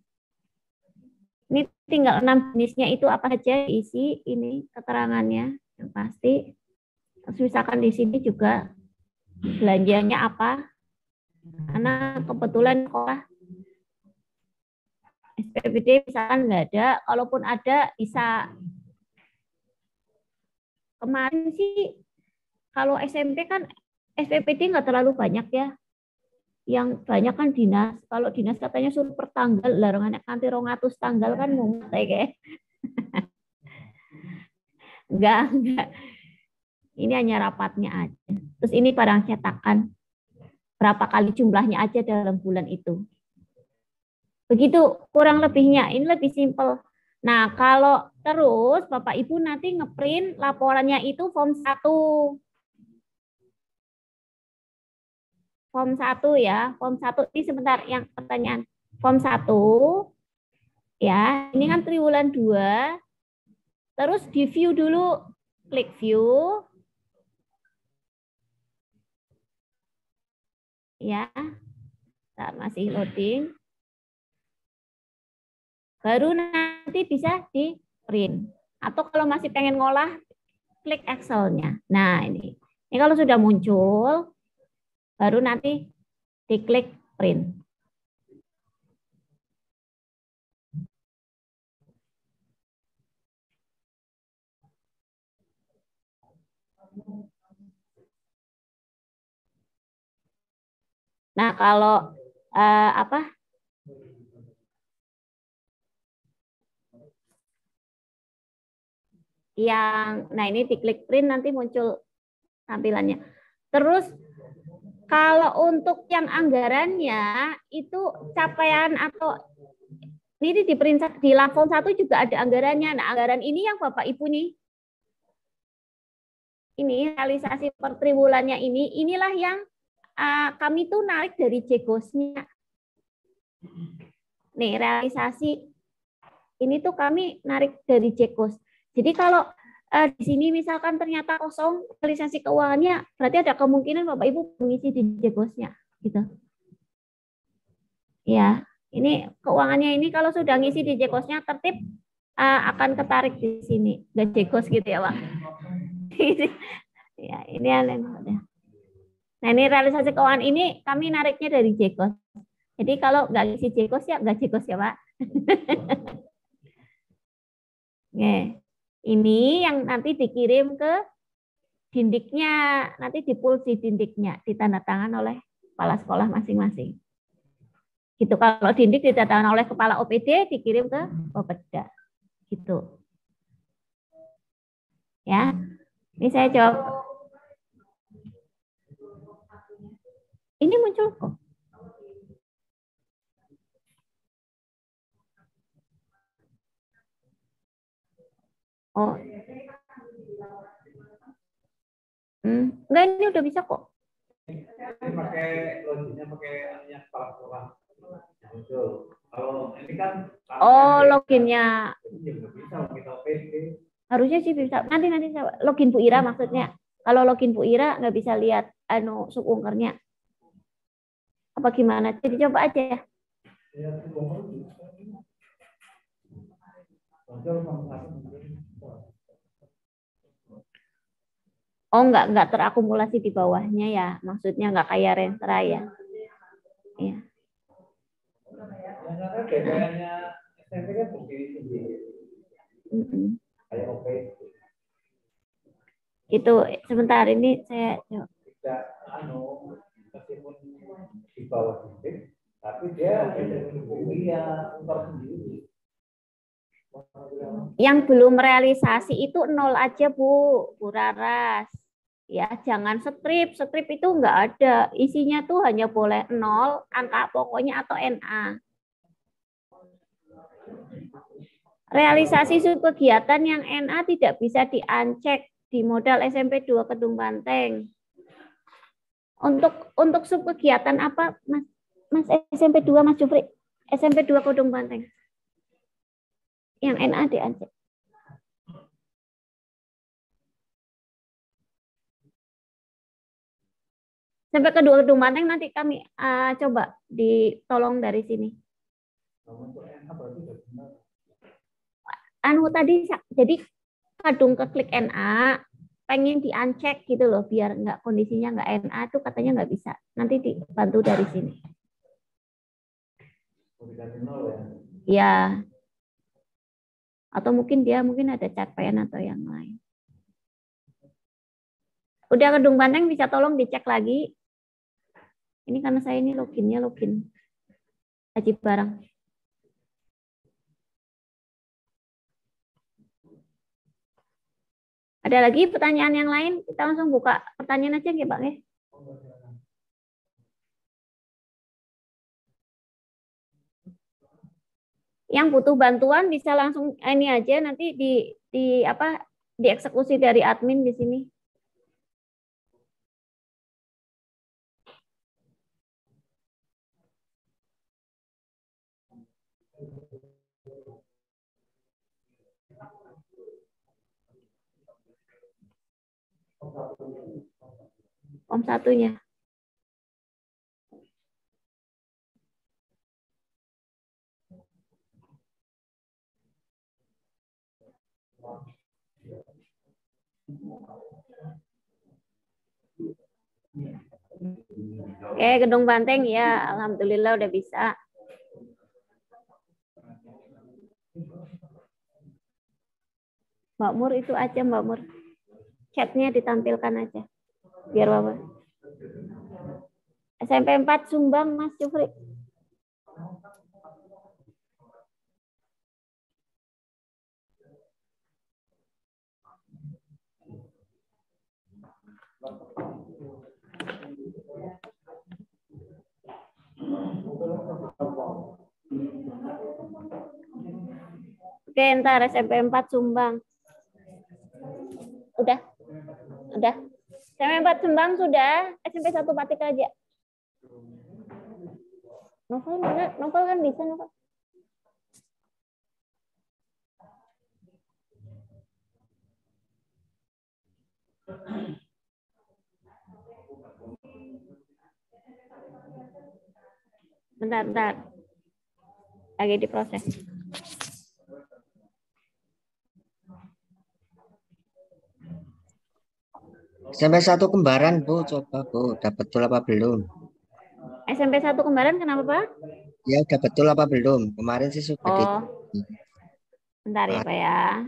Ini tinggal 6 jenisnya itu apa aja isi ini keterangannya yang pasti. Terus misalkan di sini juga belanjanya apa. Karena kebetulan sekolah SPPD misalkan nggak ada, kalaupun ada bisa. Kemarin sih kalau SMP kan SPPD nggak terlalu banyak ya. Yang banyak kan dinas. Kalau dinas katanya suruh per tanggal, larangan kanti 200 tanggal kan mumet kayak. Enggak. Ini hanya rapatnya aja. Terus ini barang cetakan. Berapa kali jumlahnya aja dalam bulan itu. Begitu kurang lebihnya. Ini lebih simpel. Nah, kalau terus Bapak Ibu nanti ngeprint laporannya itu form 1. Form 1 ya. Form 1 ini sebentar yang pertanyaan. Form 1 ya, ini kan triwulan 2. Terus di view dulu, klik view. Ya. Saat masih loading. Baru nanti bisa di print. Atau kalau masih pengen ngolah, klik Excel-nya. Nah, ini kalau sudah muncul, baru nanti diklik print. Nah, kalau nah ini diklik print nanti muncul tampilannya. Terus kalau untuk yang anggarannya itu capaian atau ini di print di level 1 juga ada anggarannya. Nah, anggaran ini yang Bapak Ibu nih. Ini realisasi per triwulannya inilah yang kami tuh narik dari JGOS-nya. Nih, realisasi ini tuh kami narik dari JGOS. Jadi kalau di sini misalkan ternyata kosong realisasi keuangannya, berarti ada kemungkinan Bapak Ibu mengisi di JGOS-nya, gitu. Ya, ini keuangannya ini kalau sudah ngisi di JGOS-nya tertib akan ketarik di sini, nggak JGOS gitu ya, Pak. Ya, ini ada. Nah, ini realisasi keuangan ini kami nariknya dari JGOS. Jadi kalau nggak ngisi JGOS ya nggak JGOS ya, Pak. Oke. Ini yang nanti dikirim ke dindiknya, nanti dipuls di dindiknya, ditandatangan oleh kepala sekolah masing-masing. Gitu, kalau dindik ditandatangan oleh kepala OPD, dikirim ke Popeda. Gitu. Ya, ini saya jawab. Ini muncul kok. Oh. Enggak, ini udah bisa kok. Ini pakai loginnya pakai kepala sekolah. Kalau ini kan Loginnya. Harusnya sih bisa. Nanti login Bu Ira maksudnya. Kalau login Bu Ira nggak bisa lihat subungkernya. Apa gimana? Jadi coba aja ya. Oh, nggak terakumulasi di bawahnya ya. Maksudnya nggak kayak Renstra ya. Iya. Karena bedanya SMP kan berdiri-sendiri. Kayak oke. Itu sebentar ini saya Tidak meskipun di bawah sedikit, tapi dia ya untuk sendiri. yang belum realisasi itu 0 aja Bu Raras. Ya, jangan strip itu nggak ada. Isinya tuh hanya boleh 0, angka pokoknya atau NA. Realisasi subkegiatan yang NA tidak bisa diancek di modal SMP 2 Kedung Banteng. Untuk subkegiatan apa, Mas SMP 2 Mas Jufri? SMP 2 Kedung Banteng. Yang NA diancek. Sampai kedua Kedung Banteng nanti kami coba ditolong dari sini. Tadi jadi kadung keklik NA pengen diancek gitu loh biar nggak kondisinya nggak NA tuh katanya nggak bisa. Nanti dibantu dari sini. Ya. Atau mungkin dia ada capaian atau yang lain. Udah Kedung Banteng bisa tolong dicek lagi. Ini karena saya ini login Haji Barang. Ada lagi pertanyaan yang lain? Kita langsung buka pertanyaan aja ya Pak ya. Yang butuh bantuan bisa langsung ini aja nanti dieksekusi dari admin di sini. Om satunya. Oke, Kedung Banteng ya, alhamdulillah udah bisa. Mbak Mur itu aja Mbak Mur. Chatnya ditampilkan aja. Biar Bapak. SMP 4 Sumbang Mas Jufri. Oke, ntar SMP 4 Sumbang. Udah. SMP 4 Sumbang sudah, SMP 1 Patik aja. Novel kan bisa Novel. Bentar. Lagi diproses. SMP 1 Kembaran, Bu. Coba, Bu. Udah betul apa belum? SMP 1 Kembaran kenapa, Pak? Ya, udah betul apa belum? Kemarin sih sudah Bentar ya, Pak ya.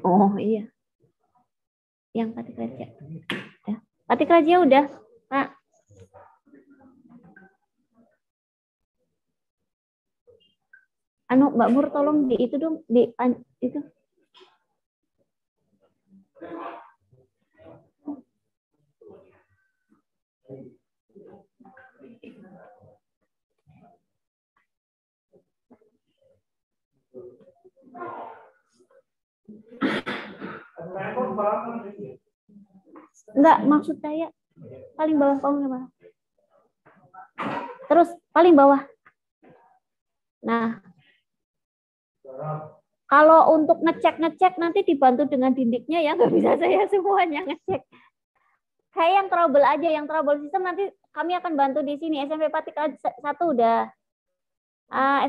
Oh iya. Yang Patik Raja. Ya. Patik Raja udah, Pak. Mbak Mur tolong di itu dong, di itu. Enggak, maksud saya paling bawah, paling bawah. Terus paling bawah. Nah, kalau untuk ngecek nanti dibantu dengan dindiknya ya, nggak bisa saya semuanya ngecek. Kayak yang trouble aja, yang trouble system nanti kami akan bantu di sini. SMP Patik 1 udah.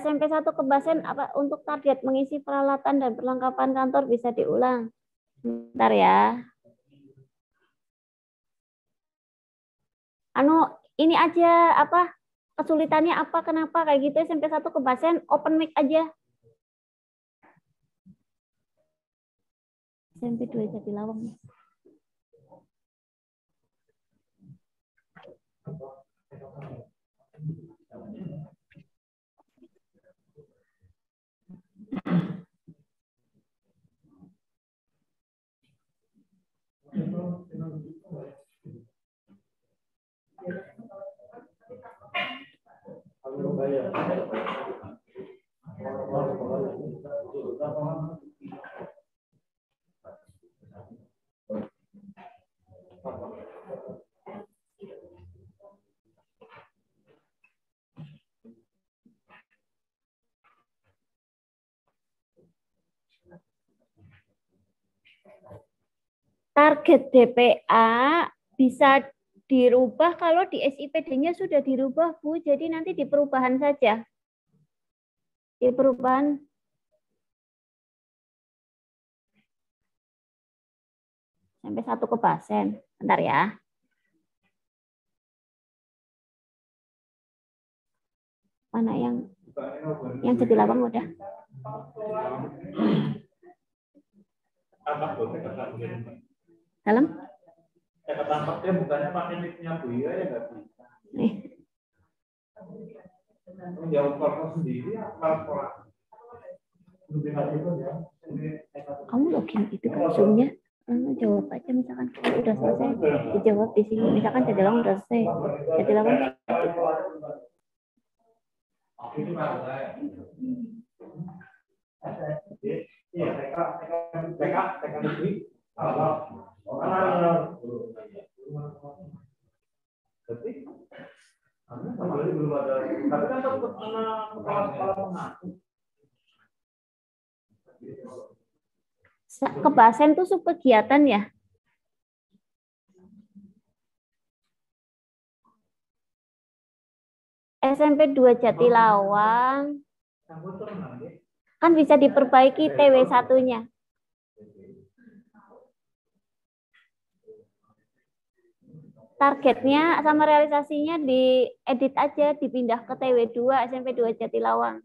SMP 1 Kebasen apa untuk target mengisi peralatan dan perlengkapan kantor bisa diulang. Bentar ya. Ini aja apa kesulitannya apa kenapa kayak gitu SMP 1 Kebasen open mic aja. SMP 2 Jatilawang. Target DPA bisa dirubah kalau di SIPD-nya sudah dirubah, Bu. Jadi nanti di perubahan saja. Di perubahan. Sampai 1 Kebasen. Bentar ya. Mana yang Jatilawang udah? Dalam? Ya ketampaknya bukannya pakai mic-nya Bu Ira ya nggak bisa. Jawab korpos sendiri apa? Kamu login itu kan Zoom-nya? Jawab aja misalkan kalau udah selesai dijawab di sini. Misalkan Jatilawang udah selesai. Jatilawang Iya, TK negeri. Tapi kan tetap kepala mengaku. Kebasen tuh subkegiatan ya? SMP 2 Jatilawang kan bisa diperbaiki TW1-nya. Targetnya sama realisasinya diedit aja, dipindah ke TW2 SMP 2 Jatilawang.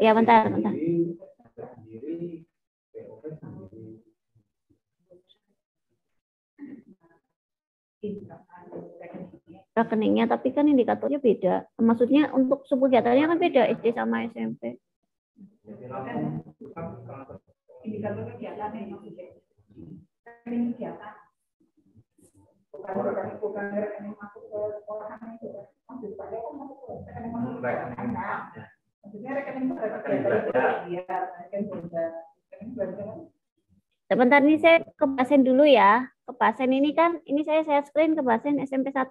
Ya, bentar. Rekeningnya, tapi kan indikatornya beda. Maksudnya untuk subkegiatannya kan beda SD sama SMP. Indikator kegiatan yang maksudnya. Rekening kegiatan. Bukan rekening masuk ke sekolahan itu. Maksudnya kan masuk ke rekening masuk ke sekolahan. Maksudnya rekening kegiatan itu ya, rekening belajar. Sebentar nih saya ke pasien dulu ya. Ke pasien ini kan, ini saya screen ke pasien SMP 1.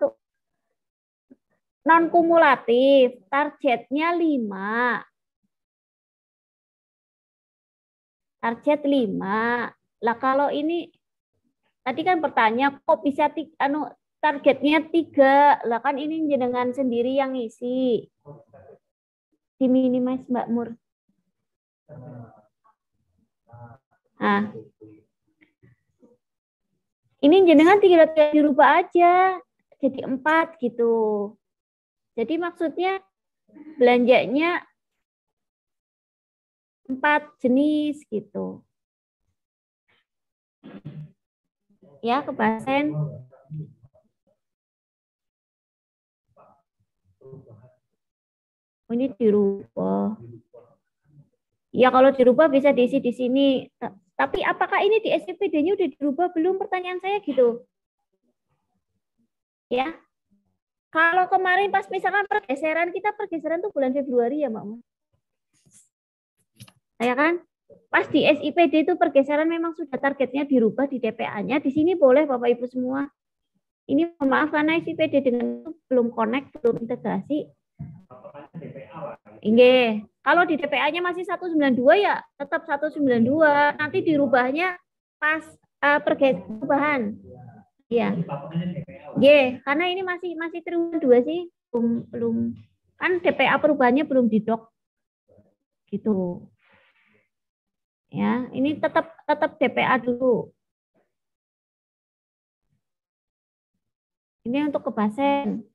Non kumulatif, targetnya 5. Target 5. Lah kalau ini tadi kan bertanya kok bisa targetnya 3. Lah kan ini jenengan sendiri yang ngisi. Diminimize Mbak Mur. Nah. Ini jenengan tinggal dirubah aja jadi 4 gitu. Jadi maksudnya belanjanya 4 jenis gitu. Ya, ke pasien. Ini dirubah. Ya, kalau dirubah bisa diisi di sini. Tapi apakah ini di SPPD-nya udah dirubah belum? Pertanyaan saya gitu. Ya. Kalau kemarin pas misalkan pergeseran, kita pergeseran tuh bulan Februari ya, Mbak. Ya kan? Pas di SIPD itu pergeseran memang sudah targetnya dirubah di DPA-nya. Di sini boleh Bapak Ibu semua. Ini maaf karena SIPD dengan itu belum connect, belum integrasi. Inge, kalau di DPA-nya masih 192 ya tetap 192. Nanti dirubahnya pas perubahan. Ya. Karena ini masih triwulan 2 sih, belum kan DPA perubahannya belum didok. Gitu. Ya, ini tetap DPA dulu. Ini untuk ke pasien.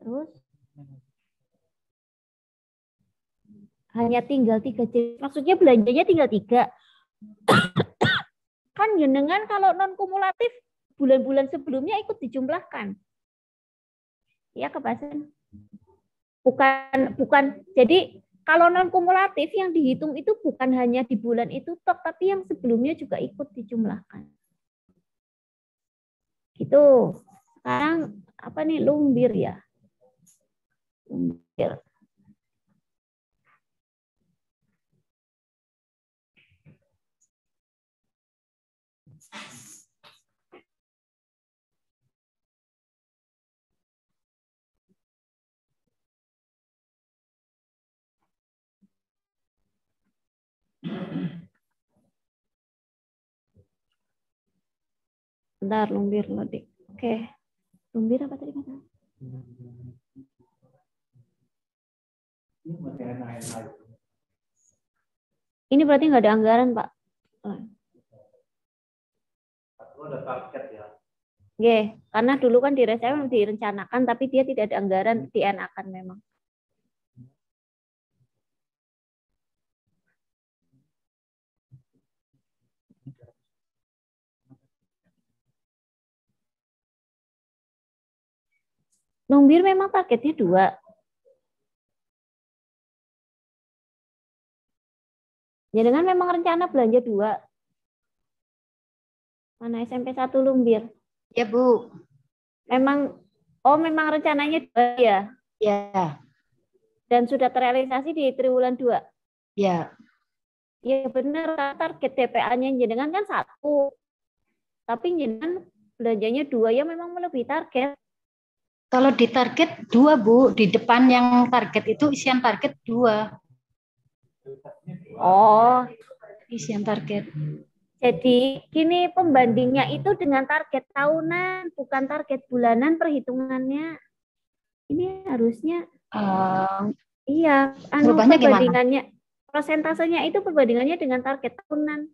Terus hanya tinggal 3 jenis. Maksudnya belanjanya tinggal 3. Kan jenengan kalau non kumulatif bulan-bulan sebelumnya ikut dijumlahkan. Ya, ke pasien. Bukan. Jadi kalau non kumulatif yang dihitung itu bukan hanya di bulan itu tok, tapi yang sebelumnya juga ikut dijumlahkan. Gitu. Sekarang apa nih, lumbir ya? Lumbir. Bentar, lumbir loading. Oke. Lumbir apa tadi kata? Ini berarti nggak ada anggaran, Pak. Ada target ya. Karena dulu kan di reserve direncanakan, tapi dia tidak ada anggaran, dienakan memang. Numbir memang targetnya 2. Jangan memang rencana belanja 2. Mana SMP 1 lumbir? Ya, Bu. Memang rencananya 2 ya? Ya. Dan sudah terrealisasi di triwulan 2? Ya. Ya benar, target DPA-nya jenengan kan 1. Tapi jenengan belanjanya 2 ya memang melebihi target. Kalau di target 2, Bu, di depan yang target itu isian target 2. Oh, isian target. Jadi gini, pembandingnya itu dengan target tahunan, bukan target bulanan perhitungannya. Ini harusnya iya, perbandingannya gimana? Persentasenya itu perbandingannya dengan target tahunan.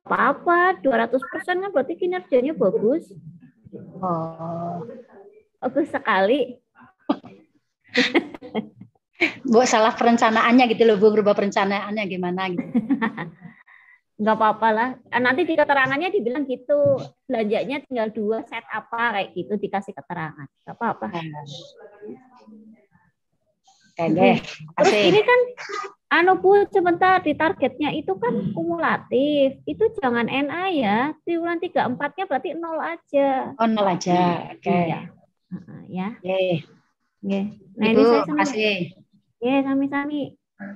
Apa-apa, 200% kan berarti kinerjanya bagus. Oh, Bagus sekali. Bu, salah perencanaannya gitu loh, Bu, berubah perencanaannya gimana gitu. Nggak apa-apa lah. Nanti di keterangannya dibilang gitu. Belanjanya tinggal 2 set apa kayak gitu dikasih keterangan. Nggak apa-apa. Oke deh, Terus kasih. ini kan Bu, sebentar di targetnya itu kan kumulatif. Itu jangan NA ya. Triwulan 3-4-nya berarti 0 aja. Oh, 0 aja. Oke. Iya. Ya. Oke. Oke. Nah, Ibu, ini saya senang. kasih. Ya, sami-sami.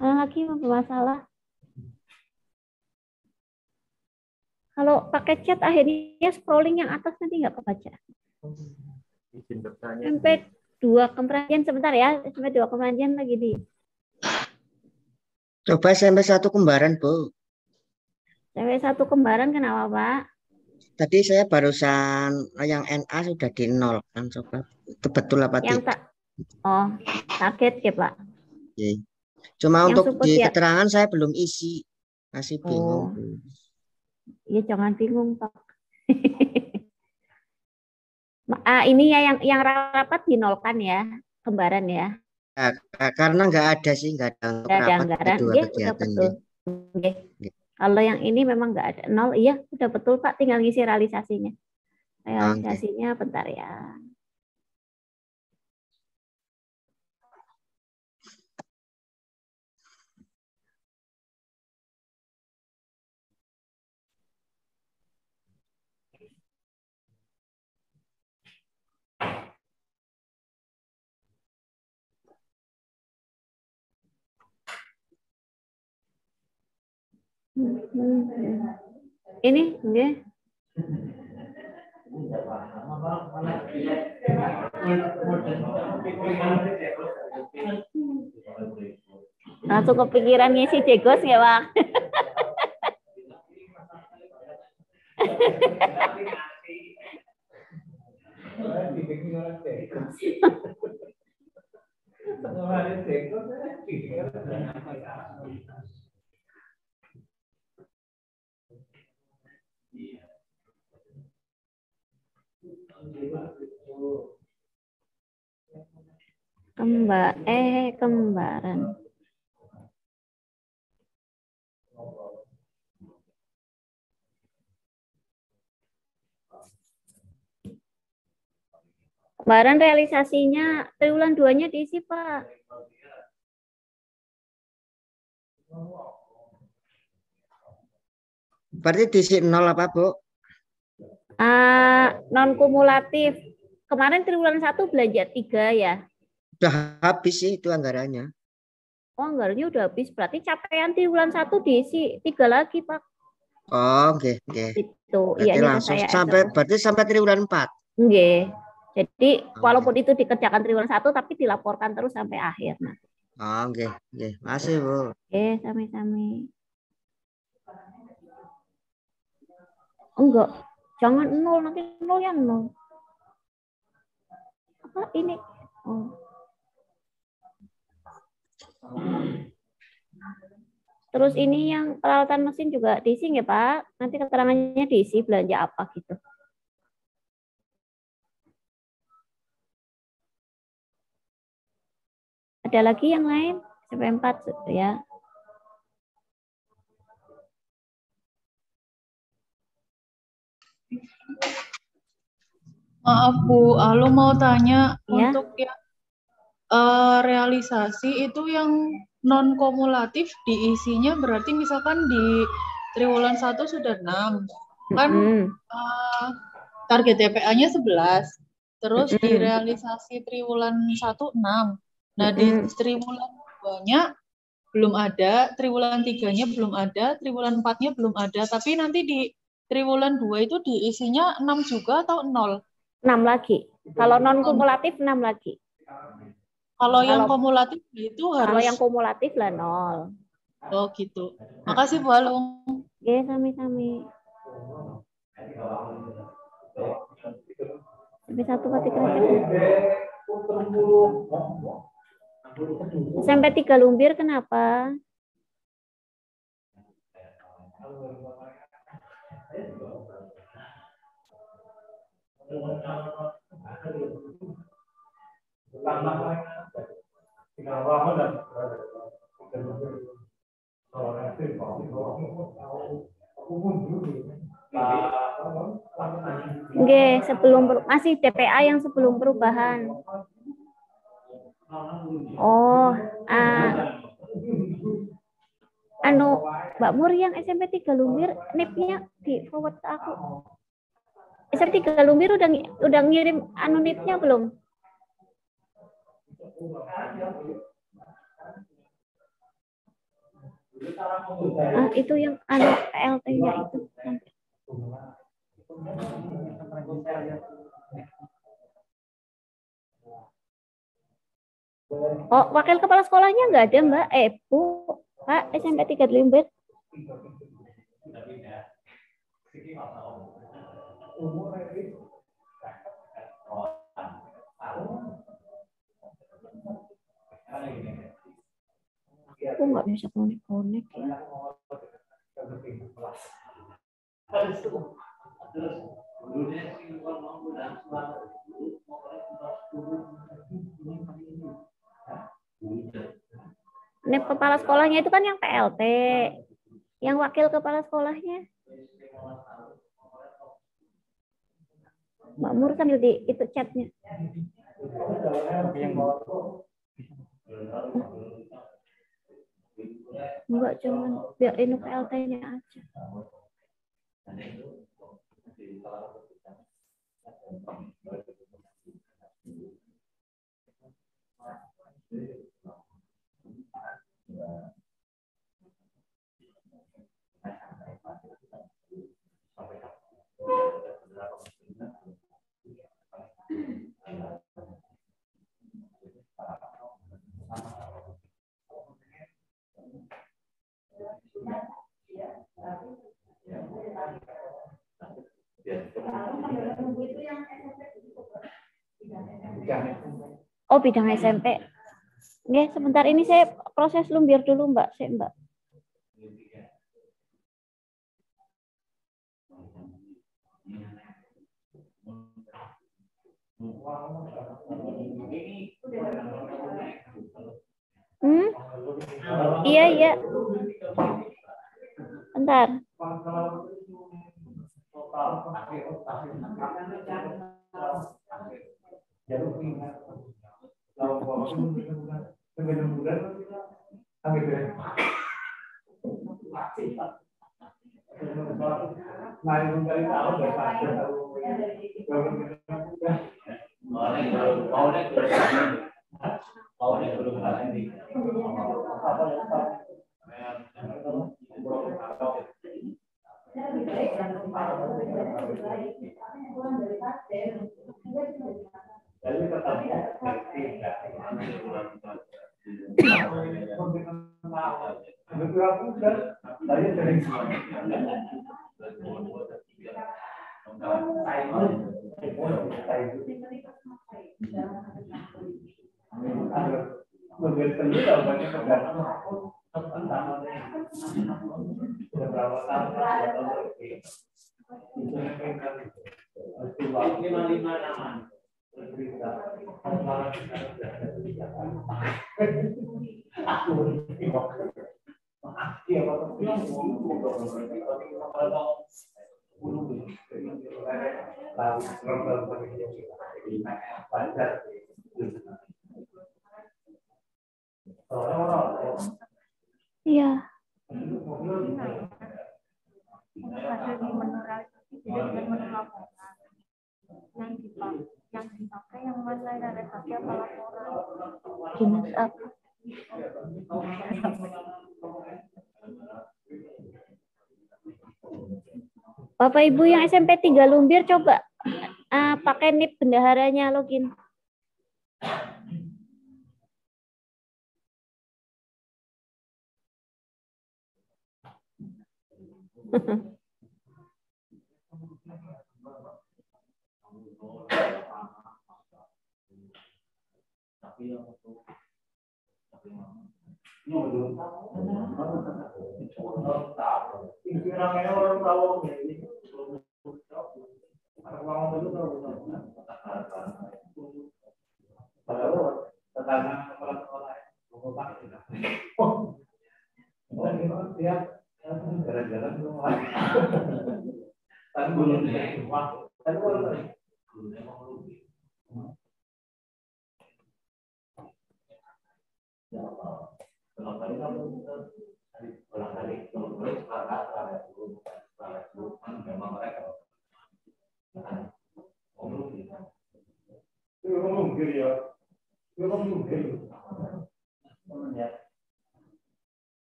Lagi bermasalah. Kalau pakai chat akhirnya scrolling yang atas nanti nggak kebaca. Sampai 2 kemerajian sebentar ya. Sampai 2 kemerajian lagi di. Coba sampai 1 kembaran, Bu. Sampai 1 kembaran kenapa, Pak? Tadi saya barusan yang NA sudah di 0 kan, coba itu betul apa Yang tidak? Target ya, Pak. Oke. Cuma Yang untuk support di ya. keterangan saya belum isi, masih bingung. Ya jangan bingung, Pak. Ini ya yang rapat dinolkan ya, kembaran ya. Nah, karena nggak ada sih, nggak ada untuk Nggak ada rapat anggaran, kedua ya udah kegiatan. betul. Oke. Kalau yang ini memang nggak ada 0, iya udah betul Pak, tinggal ngisi realisasinya. Realisasinya bentar ya. Ini enggak. Langsung kepikiran ngisi jegos ya, Bang. Kembaran. Kembaran realisasinya triwulan 2-nya diisi, Pak. Berarti diisi 0 apa, Bu? Non kumulatif. Kemarin triwulan 1 belanja 3 ya. Udah habis sih itu anggarannya. Oh, anggarannya udah habis. Berarti capaian triwulan 1 diisi 3 lagi, Pak. Oh, oke, oke. Itu. Berarti Iya, langsung berarti sampai triwulan 4. Nggih. Jadi walaupun itu dikerjakan triwulan 1 tapi dilaporkan terus sampai akhir. Nah. Oh, oke, oke. Makasih, Bu. Oke, sami-sami. Enggak. Jangan 0, nanti 0 yang 0. Apa ini? Oh. Terus ini yang peralatan mesin juga diisi nggak, Pak? Nanti keterangannya diisi belanja apa gitu. Ada lagi yang lain? SMP4 ya. Maaf Bu, Halo mau tanya Ya. untuk yang realisasi itu yang non kumulatif diisinya berarti misalkan di triwulan 1 sudah 6 kan target DPA-nya 11 terus di realisasi triwulan 1 6. Nah di triwulan 2-nya belum ada, triwulan 3-nya belum ada, triwulan 4-nya belum ada, tapi nanti di triwulan 2 itu diisinya 6 juga atau 0? 6 lagi. Kalau non kumulatif 6 lagi. Kalau yang kumulatif itu harus. Kalau yang kumulatif lah 0. Oh gitu. Makasih Bu Alung. Oke, sami-sami. Sampai 1 ketik aja. Sampai 3 lumbir kenapa? Oke, masih TPA yang sebelum perubahan. Oh, Mbak Mur yang SMP 3 Lumbir, NIP-nya di forward ke aku. SMP 3 Lumbir udah ngirim NIP-nya belum? Itu yang PLT-nya itu. Oh, wakil kepala sekolahnya nggak ada, Mbak. Bu, Pak, SMP 3 Lumbir. Aku nggak bisa konek ya. NIP kepala sekolahnya itu kan yang PLT. Yang wakil kepala sekolahnya. Mbak Mur sambil di itu chatnya. Enggak, cuman biar ini PLT-nya aja. Oh, bidang SMP. Oke, sebentar ini saya proses lumbir dulu, Mbak. Mbak. Iya. Bentar. Iya. Yang dipakai yang mana realisasi apa laporan? Dinas apa? Bapak Ibu yang SMP 3 Lumbir coba pakai NIP bendaharanya login.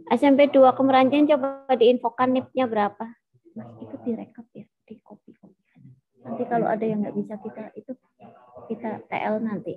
SMP 2 Kemeranjen coba diinfokan NIP-nya berapa? Mas, itu direkap ya, di copy. Nanti kalau ada yang nggak bisa kita TL nanti.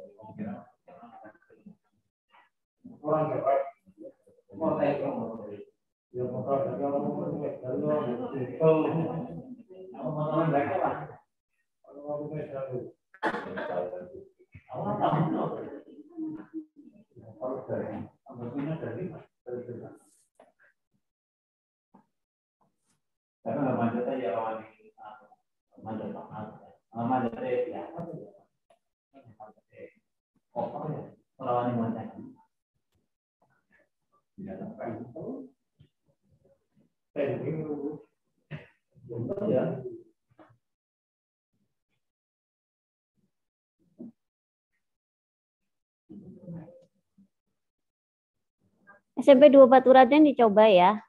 SMP 2 Baturaden dicoba ya.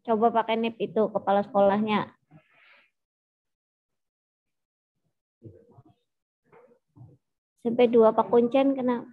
Coba pakai NIP itu kepala sekolahnya. SMP 2 Pak Kuncen kena.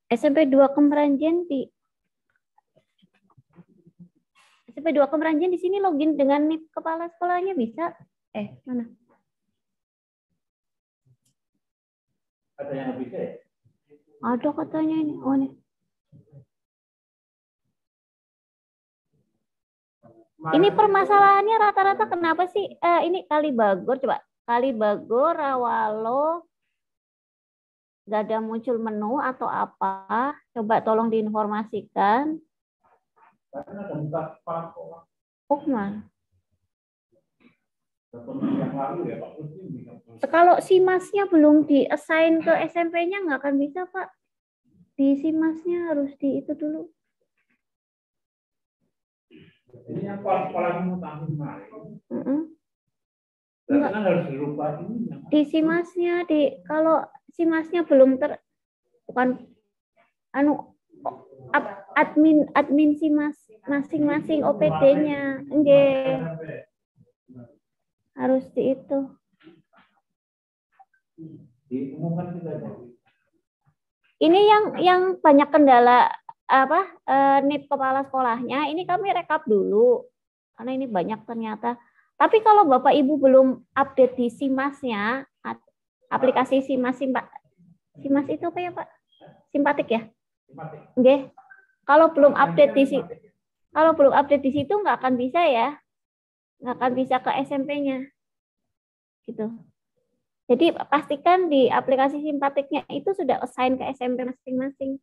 SMP 2 Kemeranjen di SMP 2 Kemeranjen di sini login dengan NIP kepala sekolahnya bisa? Mana? Ada yang bisa ya? Ada katanya ini. Oh, nih. Ini permasalahannya rata-rata kenapa sih? Ini Kalibagor, coba. Kalibagor, Rawalo, nggak ada muncul menu atau apa? Coba tolong diinformasikan. Oh, mana? Kalau SIMAS-nya belum di-assign ke SMP-nya nggak akan bisa, Pak. Di SIMAS-nya harus di itu dulu. Ini yang sekolah mutasi kemarin. Enggak. Harus dirubah ini. Di SIMAS-nya, kalau SIMAS-nya belum bukan admin SIMAS masing-masing OPD-nya, enggak. Harus di itu. Ini yang banyak kendala NIP kepala sekolahnya. Ini kami rekap dulu karena ini banyak ternyata Tapi kalau Bapak Ibu belum update di SIMAS-nya, aplikasi SIMAS itu apa ya Pak? Simpatik ya? Oke. Kalau belum update di situ nggak akan bisa ya, nggak akan bisa ke SMP-nya, gitu. Jadi pastikan di aplikasi simpatiknya itu sudah assign ke SMP masing-masing.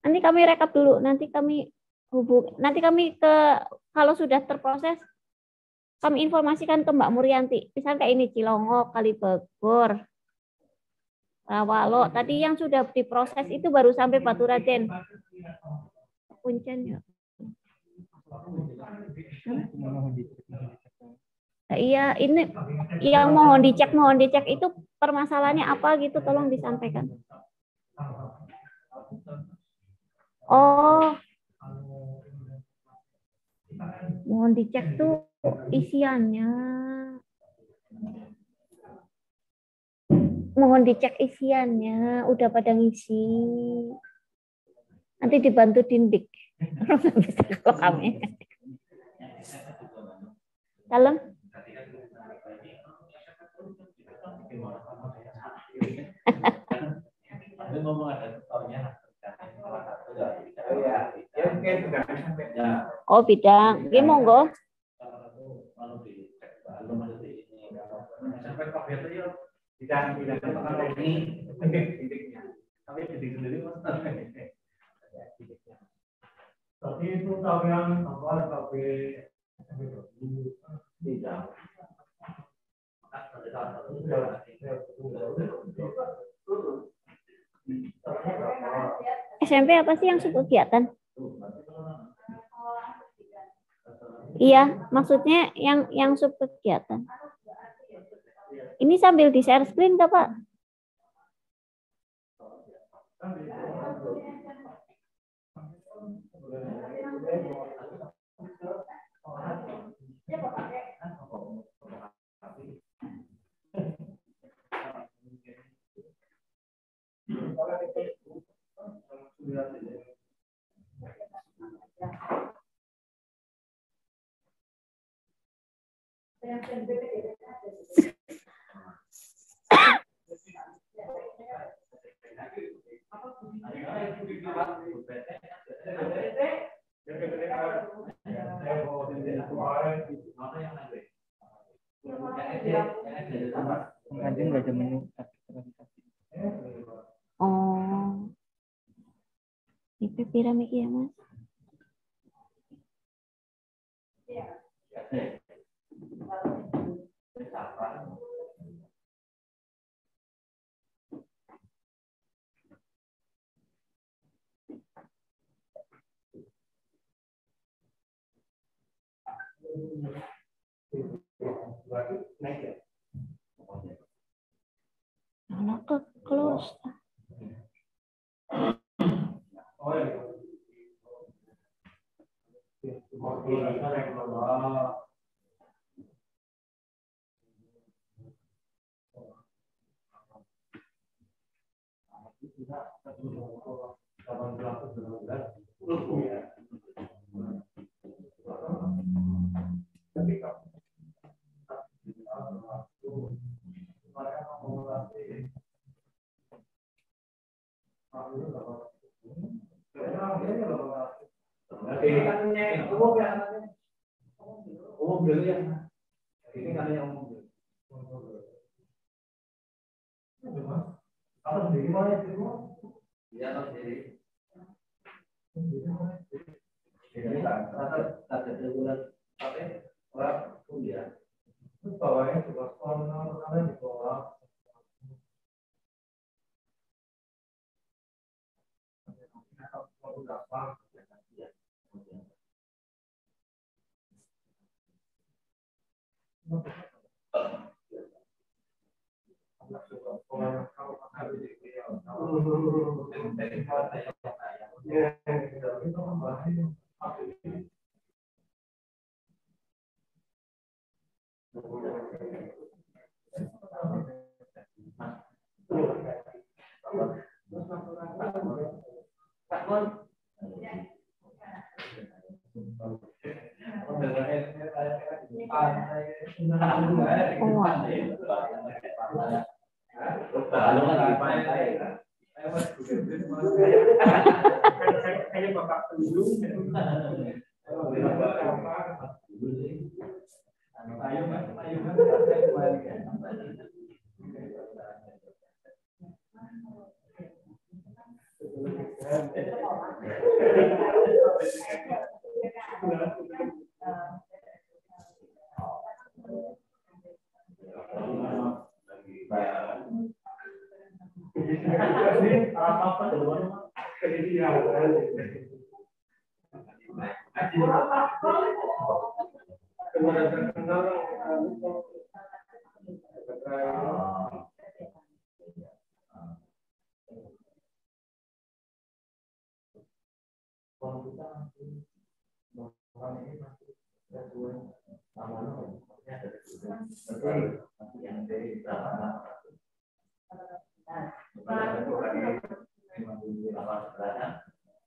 Nanti kami rekap dulu, nanti kami kalau sudah terproses, kami informasikan ke Mbak Murianti. Misalnya kayak ini Cilongok, Kalibagor, Rawalo. Tadi yang sudah diproses itu baru sampai Baturaden. Kuncen ya. Nah, iya, ini yang mohon dicek itu permasalahannya apa gitu, tolong disampaikan. Oh, mohon dicek tuh isiannya. Mohon dicek isiannya, udah pada ngisi. Nanti dibantu Dindik. Kalau kami. Dalam. Oh, bidang. Oke, monggo. Tapi itu kalian apa tidak. SMP apa sih yang subkegiatan? Iya, maksudnya yang subkegiatan. Ini sambil di share screen nggak Pak? Oh, itu piramid ya Mas? Kalau ke close.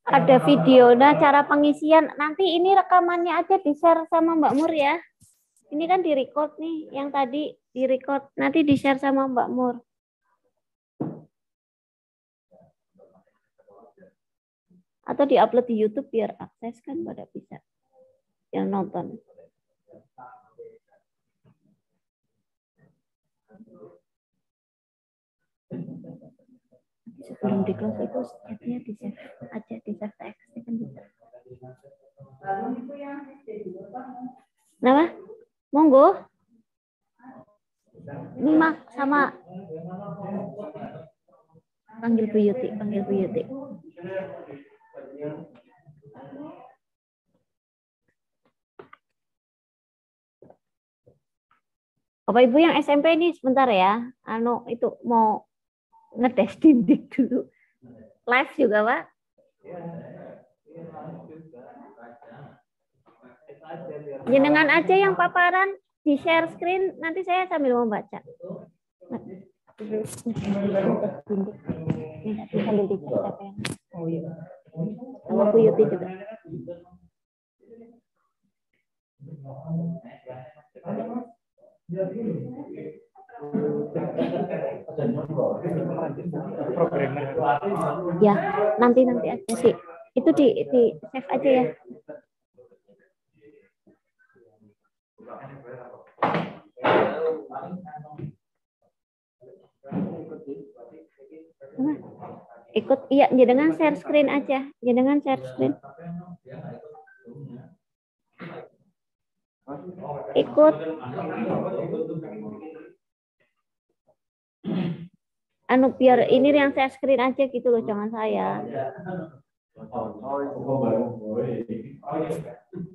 Ada video, nah cara pengisian nanti ini rekamannya aja di-share sama Mbak Mur ya. Ini kan di-record nih, yang tadi di-record, nanti di-share sama Mbak Mur. Atau di-upload di YouTube biar akses kan pada bisa yang nonton. Sebelum di close itu stepnya di save aja, di save text kan bisa. Kenapa? Monggo. Mimak sama panggil Bu Yuti, panggil Bu Yuti. Bapak Ibu yang SMP ini sebentar ya. Itu mau ngetes dinding dulu. Live juga, Pak. Jenengan aja yang paparan di share screen, nanti saya sambil membaca. Sama Bu Yuti juga. Ya, nanti aja sih. Itu di save aja ya. Ikut, iya, jangan share screen aja. Jangan share screen. Ikut. Biar ini yang share screen aja gitu loh, jangan saya.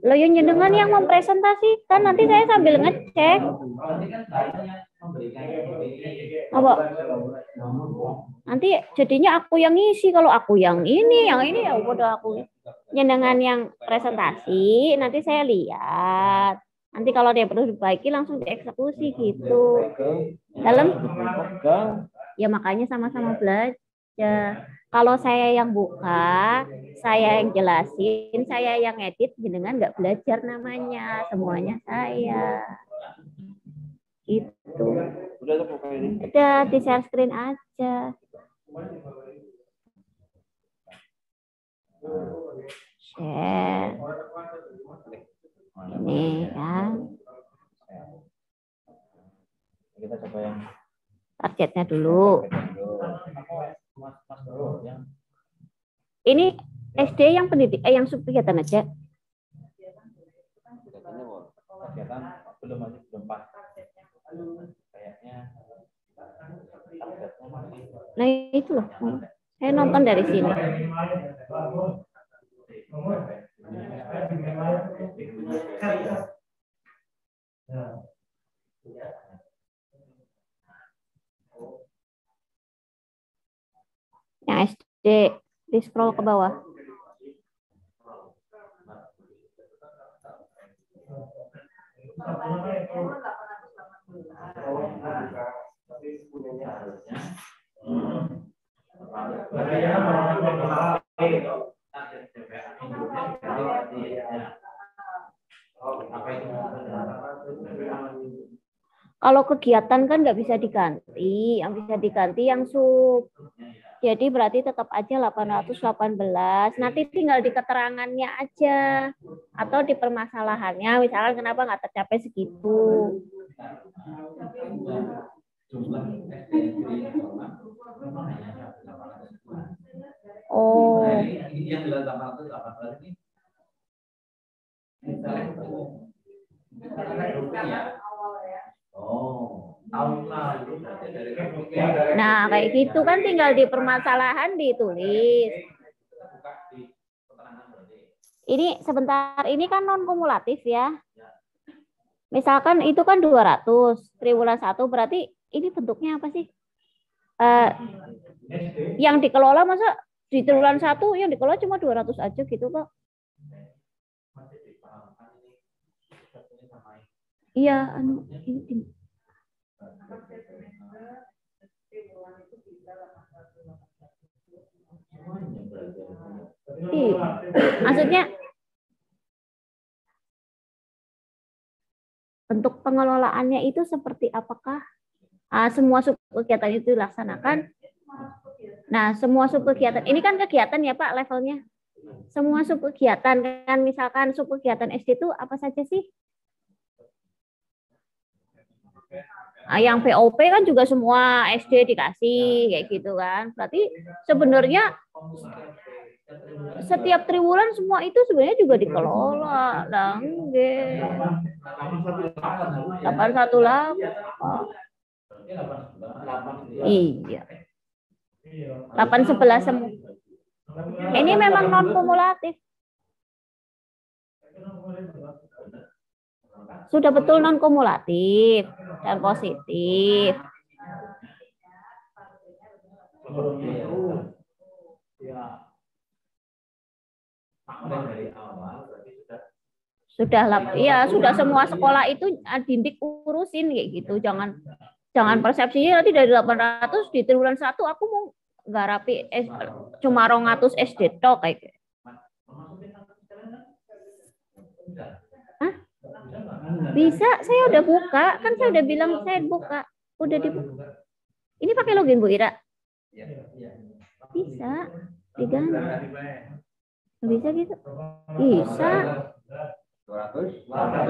Loh yang jenengan yang mempresentasikan, nanti saya sambil ngecek. Apa? Nanti jadinya aku yang ngisi, kalau aku yang ini ya udah aku. Jenengan yang presentasi, nanti saya lihat. Nanti kalau dia perlu diperbaiki langsung dieksekusi gitu. Dalam? Ya makanya sama-sama belajar. Kalau saya yang buka, saya yang jelasin, saya yang edit, jenengan nggak belajar namanya, semuanya saya. Gitu. Udah di share screen aja. Share. Ini kan. Kita coba yang targetnya dulu. Ini SD yang pendidik, yang kegiatan aja. Kegiatan belum pas. Kayaknya. Nah itu loh, saya nonton dari sini. Yang SD di scroll ke bawah. Kalau kegiatan kan nggak bisa diganti, yang bisa diganti yang sub. Jadi berarti tetap aja 818. Nanti tinggal di keterangannya aja atau di permasalahannya, misalkan kenapa nggak tercapai segitu. Oh. Nah, kayak gitu kan tinggal di permasalahan ditulis. Ini sebentar, ini kan non kumulatif ya. Misalkan itu kan 200, triwulan 1 berarti ini bentuknya apa sih? Yang dikelola masa di triwulan 1 yang dikelola cuma 200 aja gitu, Pak? Iya, ini. Maksudnya bentuk pengelolaannya itu seperti apakah semua subkegiatan itu dilaksanakan? Nah, semua subkegiatan ini kan kegiatan ya Pak levelnya. Semua subkegiatan kan, misalkan subkegiatan SD itu apa saja sih? Yang POP kan juga semua SD dikasih kayak gitu kan. Berarti sebenarnya setiap triwulan semua itu sebenarnya juga dikelola. Lah nggih. 818. Iya. 811 semua. Ini memang non kumulatif. Sudah betul non kumulatif dan positif. Sudah lah, ya sudah semua sekolah itu Dindik urusin kayak gitu. Jangan persepsinya nanti dari 800 di triwulan 1 aku mau ngarapi cuma 200 SD tok kayak gitu. Hah? Bisa, saya udah buka, kan saya udah bilang saya buka, udah dibuka. Ini pakai login Bu Ira? Bisa, diganti. Bisa gitu? Bisa. 811.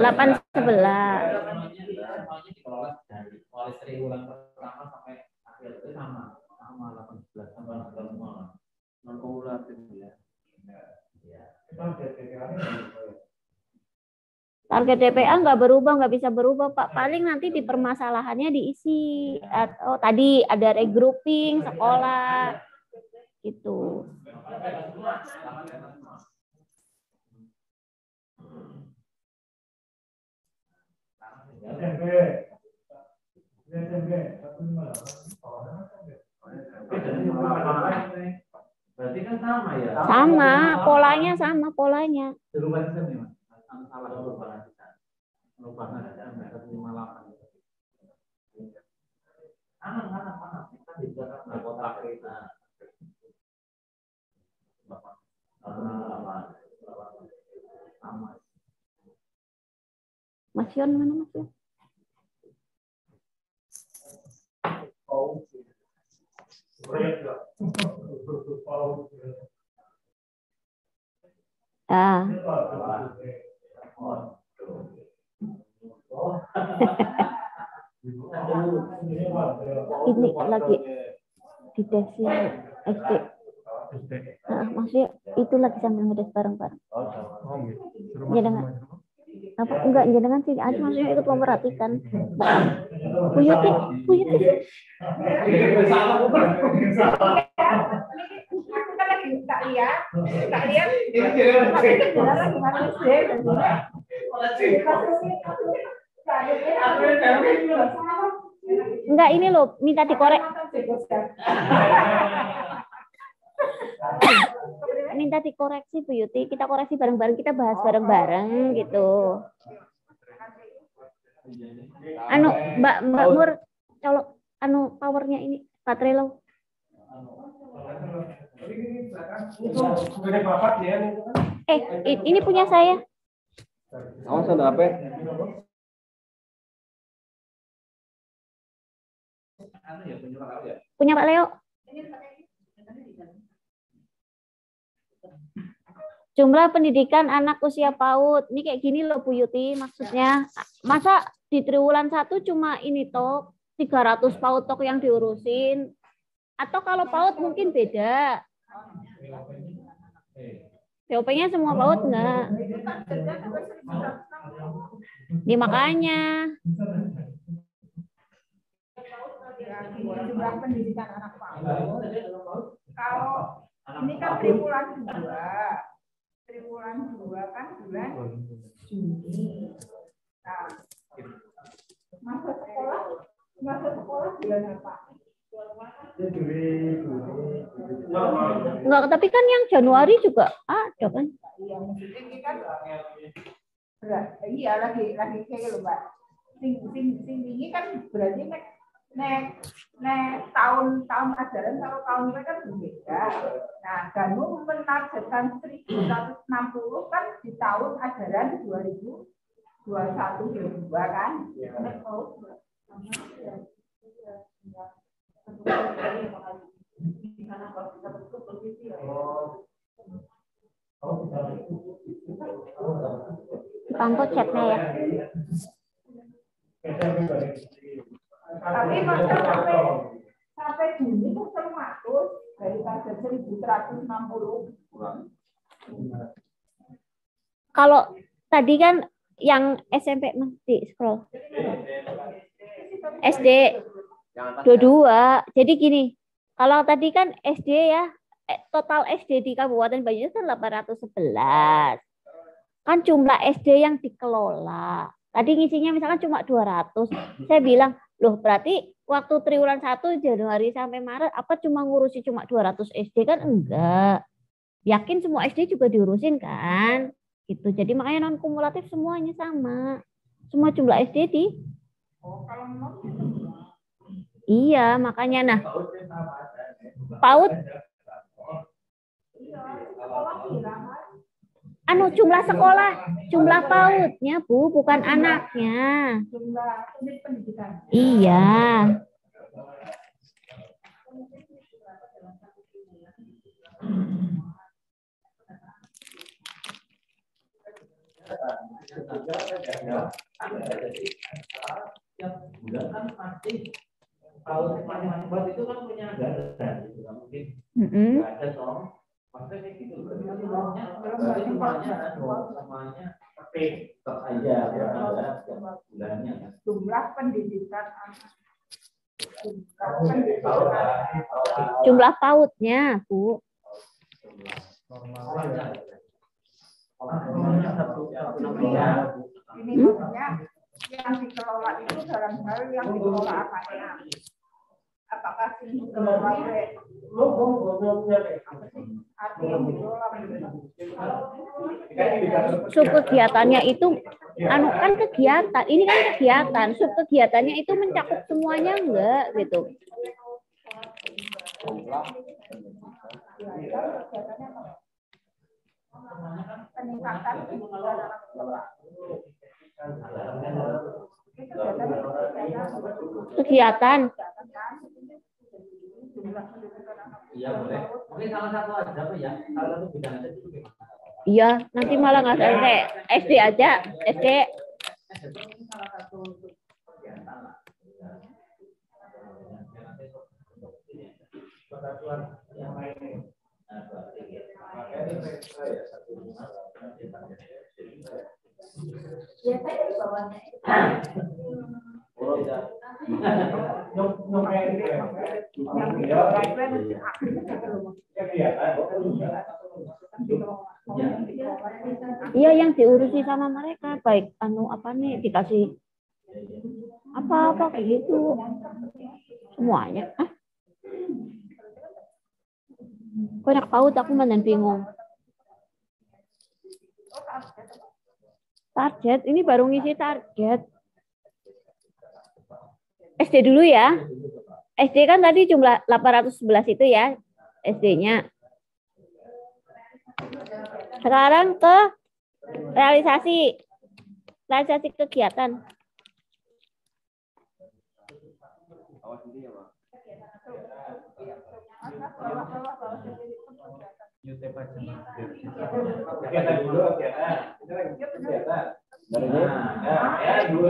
Target DPA nggak berubah, nggak bisa berubah Pak. Paling nanti di permasalahannya diisi. Atau tadi ada regrouping sekolah, gitu. Berarti kan sama ya? Sama, polanya sama, polanya. Mas Yon mana Mas Yon? Ah. Ini lagi di desnya SD. Maksudnya itu lagi sambil ngedes bareng-bareng. Ya dengan apa enggak jangan sih aja maksudnya ikut memperhatikan. Buyuti. Tak lihat. Enggak ini loh, minta dikorek. Minta dikoreksi Bu Yuti, kita koreksi bareng-bareng, kita bahas bareng-bareng gitu. Mbak Mur, colok powernya ini baterai lo. Ini punya saya. Awas ada apa? Punya Pak Leo. Jumlah pendidikan anak usia PAUD. Ini kayak gini loh Bu Yuti, maksudnya. Masa di triwulan 1 cuma ini toh 300 PAUD tok yang diurusin. Atau kalau PAUD mungkin beda. POP-nya semua PAUD enggak? Ini makanya. Jumlah pendidikan anak PAUD. Kalau ini kan triwulan 2. Triwulan 2 kan bulan Juni. Nah, masuk sekolah bulan apa? Enggak, tapi kan yang Januari juga ada kan? Iya, maksudnya ini kan iya lagi kayak loh, Mbak. Sing ini kan berarti nek tahun ajaran kalau tahun ini kan berbeda. Nah, Ganu menargetkan 1160 kan di tahun ajaran 2021-2022 kan? Pantau chatnya ya. Tapi masa sampai Juni itu termasuk dari target 1160. Kalau tadi kan yang SMP mesti scroll. SD 22. Jadi gini, kalau tadi kan SD ya, total SD di Kabupaten Banyumas kan 811. Kan jumlah SD yang dikelola. Tadi ngisinya misalkan cuma 200. Saya bilang, loh berarti waktu triwulan 1 Januari sampai Maret apa cuma ngurusi cuma 200 SD kan enggak. Yakin semua SD juga diurusin kan? Gitu. Jadi makanya non kumulatif semuanya sama. Semua jumlah SD di iya, makanya nah. PAUD jumlah sekolah, jumlah PAUD-nya Bu, bukan anaknya. Jumlah unit pendidikan. Iya. Bulan kan pasti kalau masing-masing itu kan punya anggaran, itu kan mungkin nggak ada toh. Maksudnya kayak gitu, berarti semuanya tapi tetap aja bulannya. Jumlah pendidikan anak. Jumlah PAUD-nya, Bu. Ini maksudnya yang dikelola itu dalam hal yang dikelola apanya? Apakah sih dikelola subkegiatannya itu kan kegiatan, ini kan kegiatan, subkegiatannya itu mencakup semuanya enggak gitu. Peningkatan kegiatan. Iya boleh. Mungkin salah satu aja Pak ya. Salah satu bidang aja dulu. Iya, nanti malah nggak selesai. SD aja, SD. Salah satu untuk kegiatan lah. Yang lain. biasanya di bawahnya iya yang diurusi sama mereka baik apa nih dikasih apa kayak gitu semuanya banyak PAUD aku mana bingung. Target ini baru ngisi target. SD dulu ya. SD kan tadi jumlah 811 itu ya SD-nya. Sekarang ke realisasi kegiatan. Kegiatan dulu, kegiatan. Kita lagi kegiatan. Ya, dulu.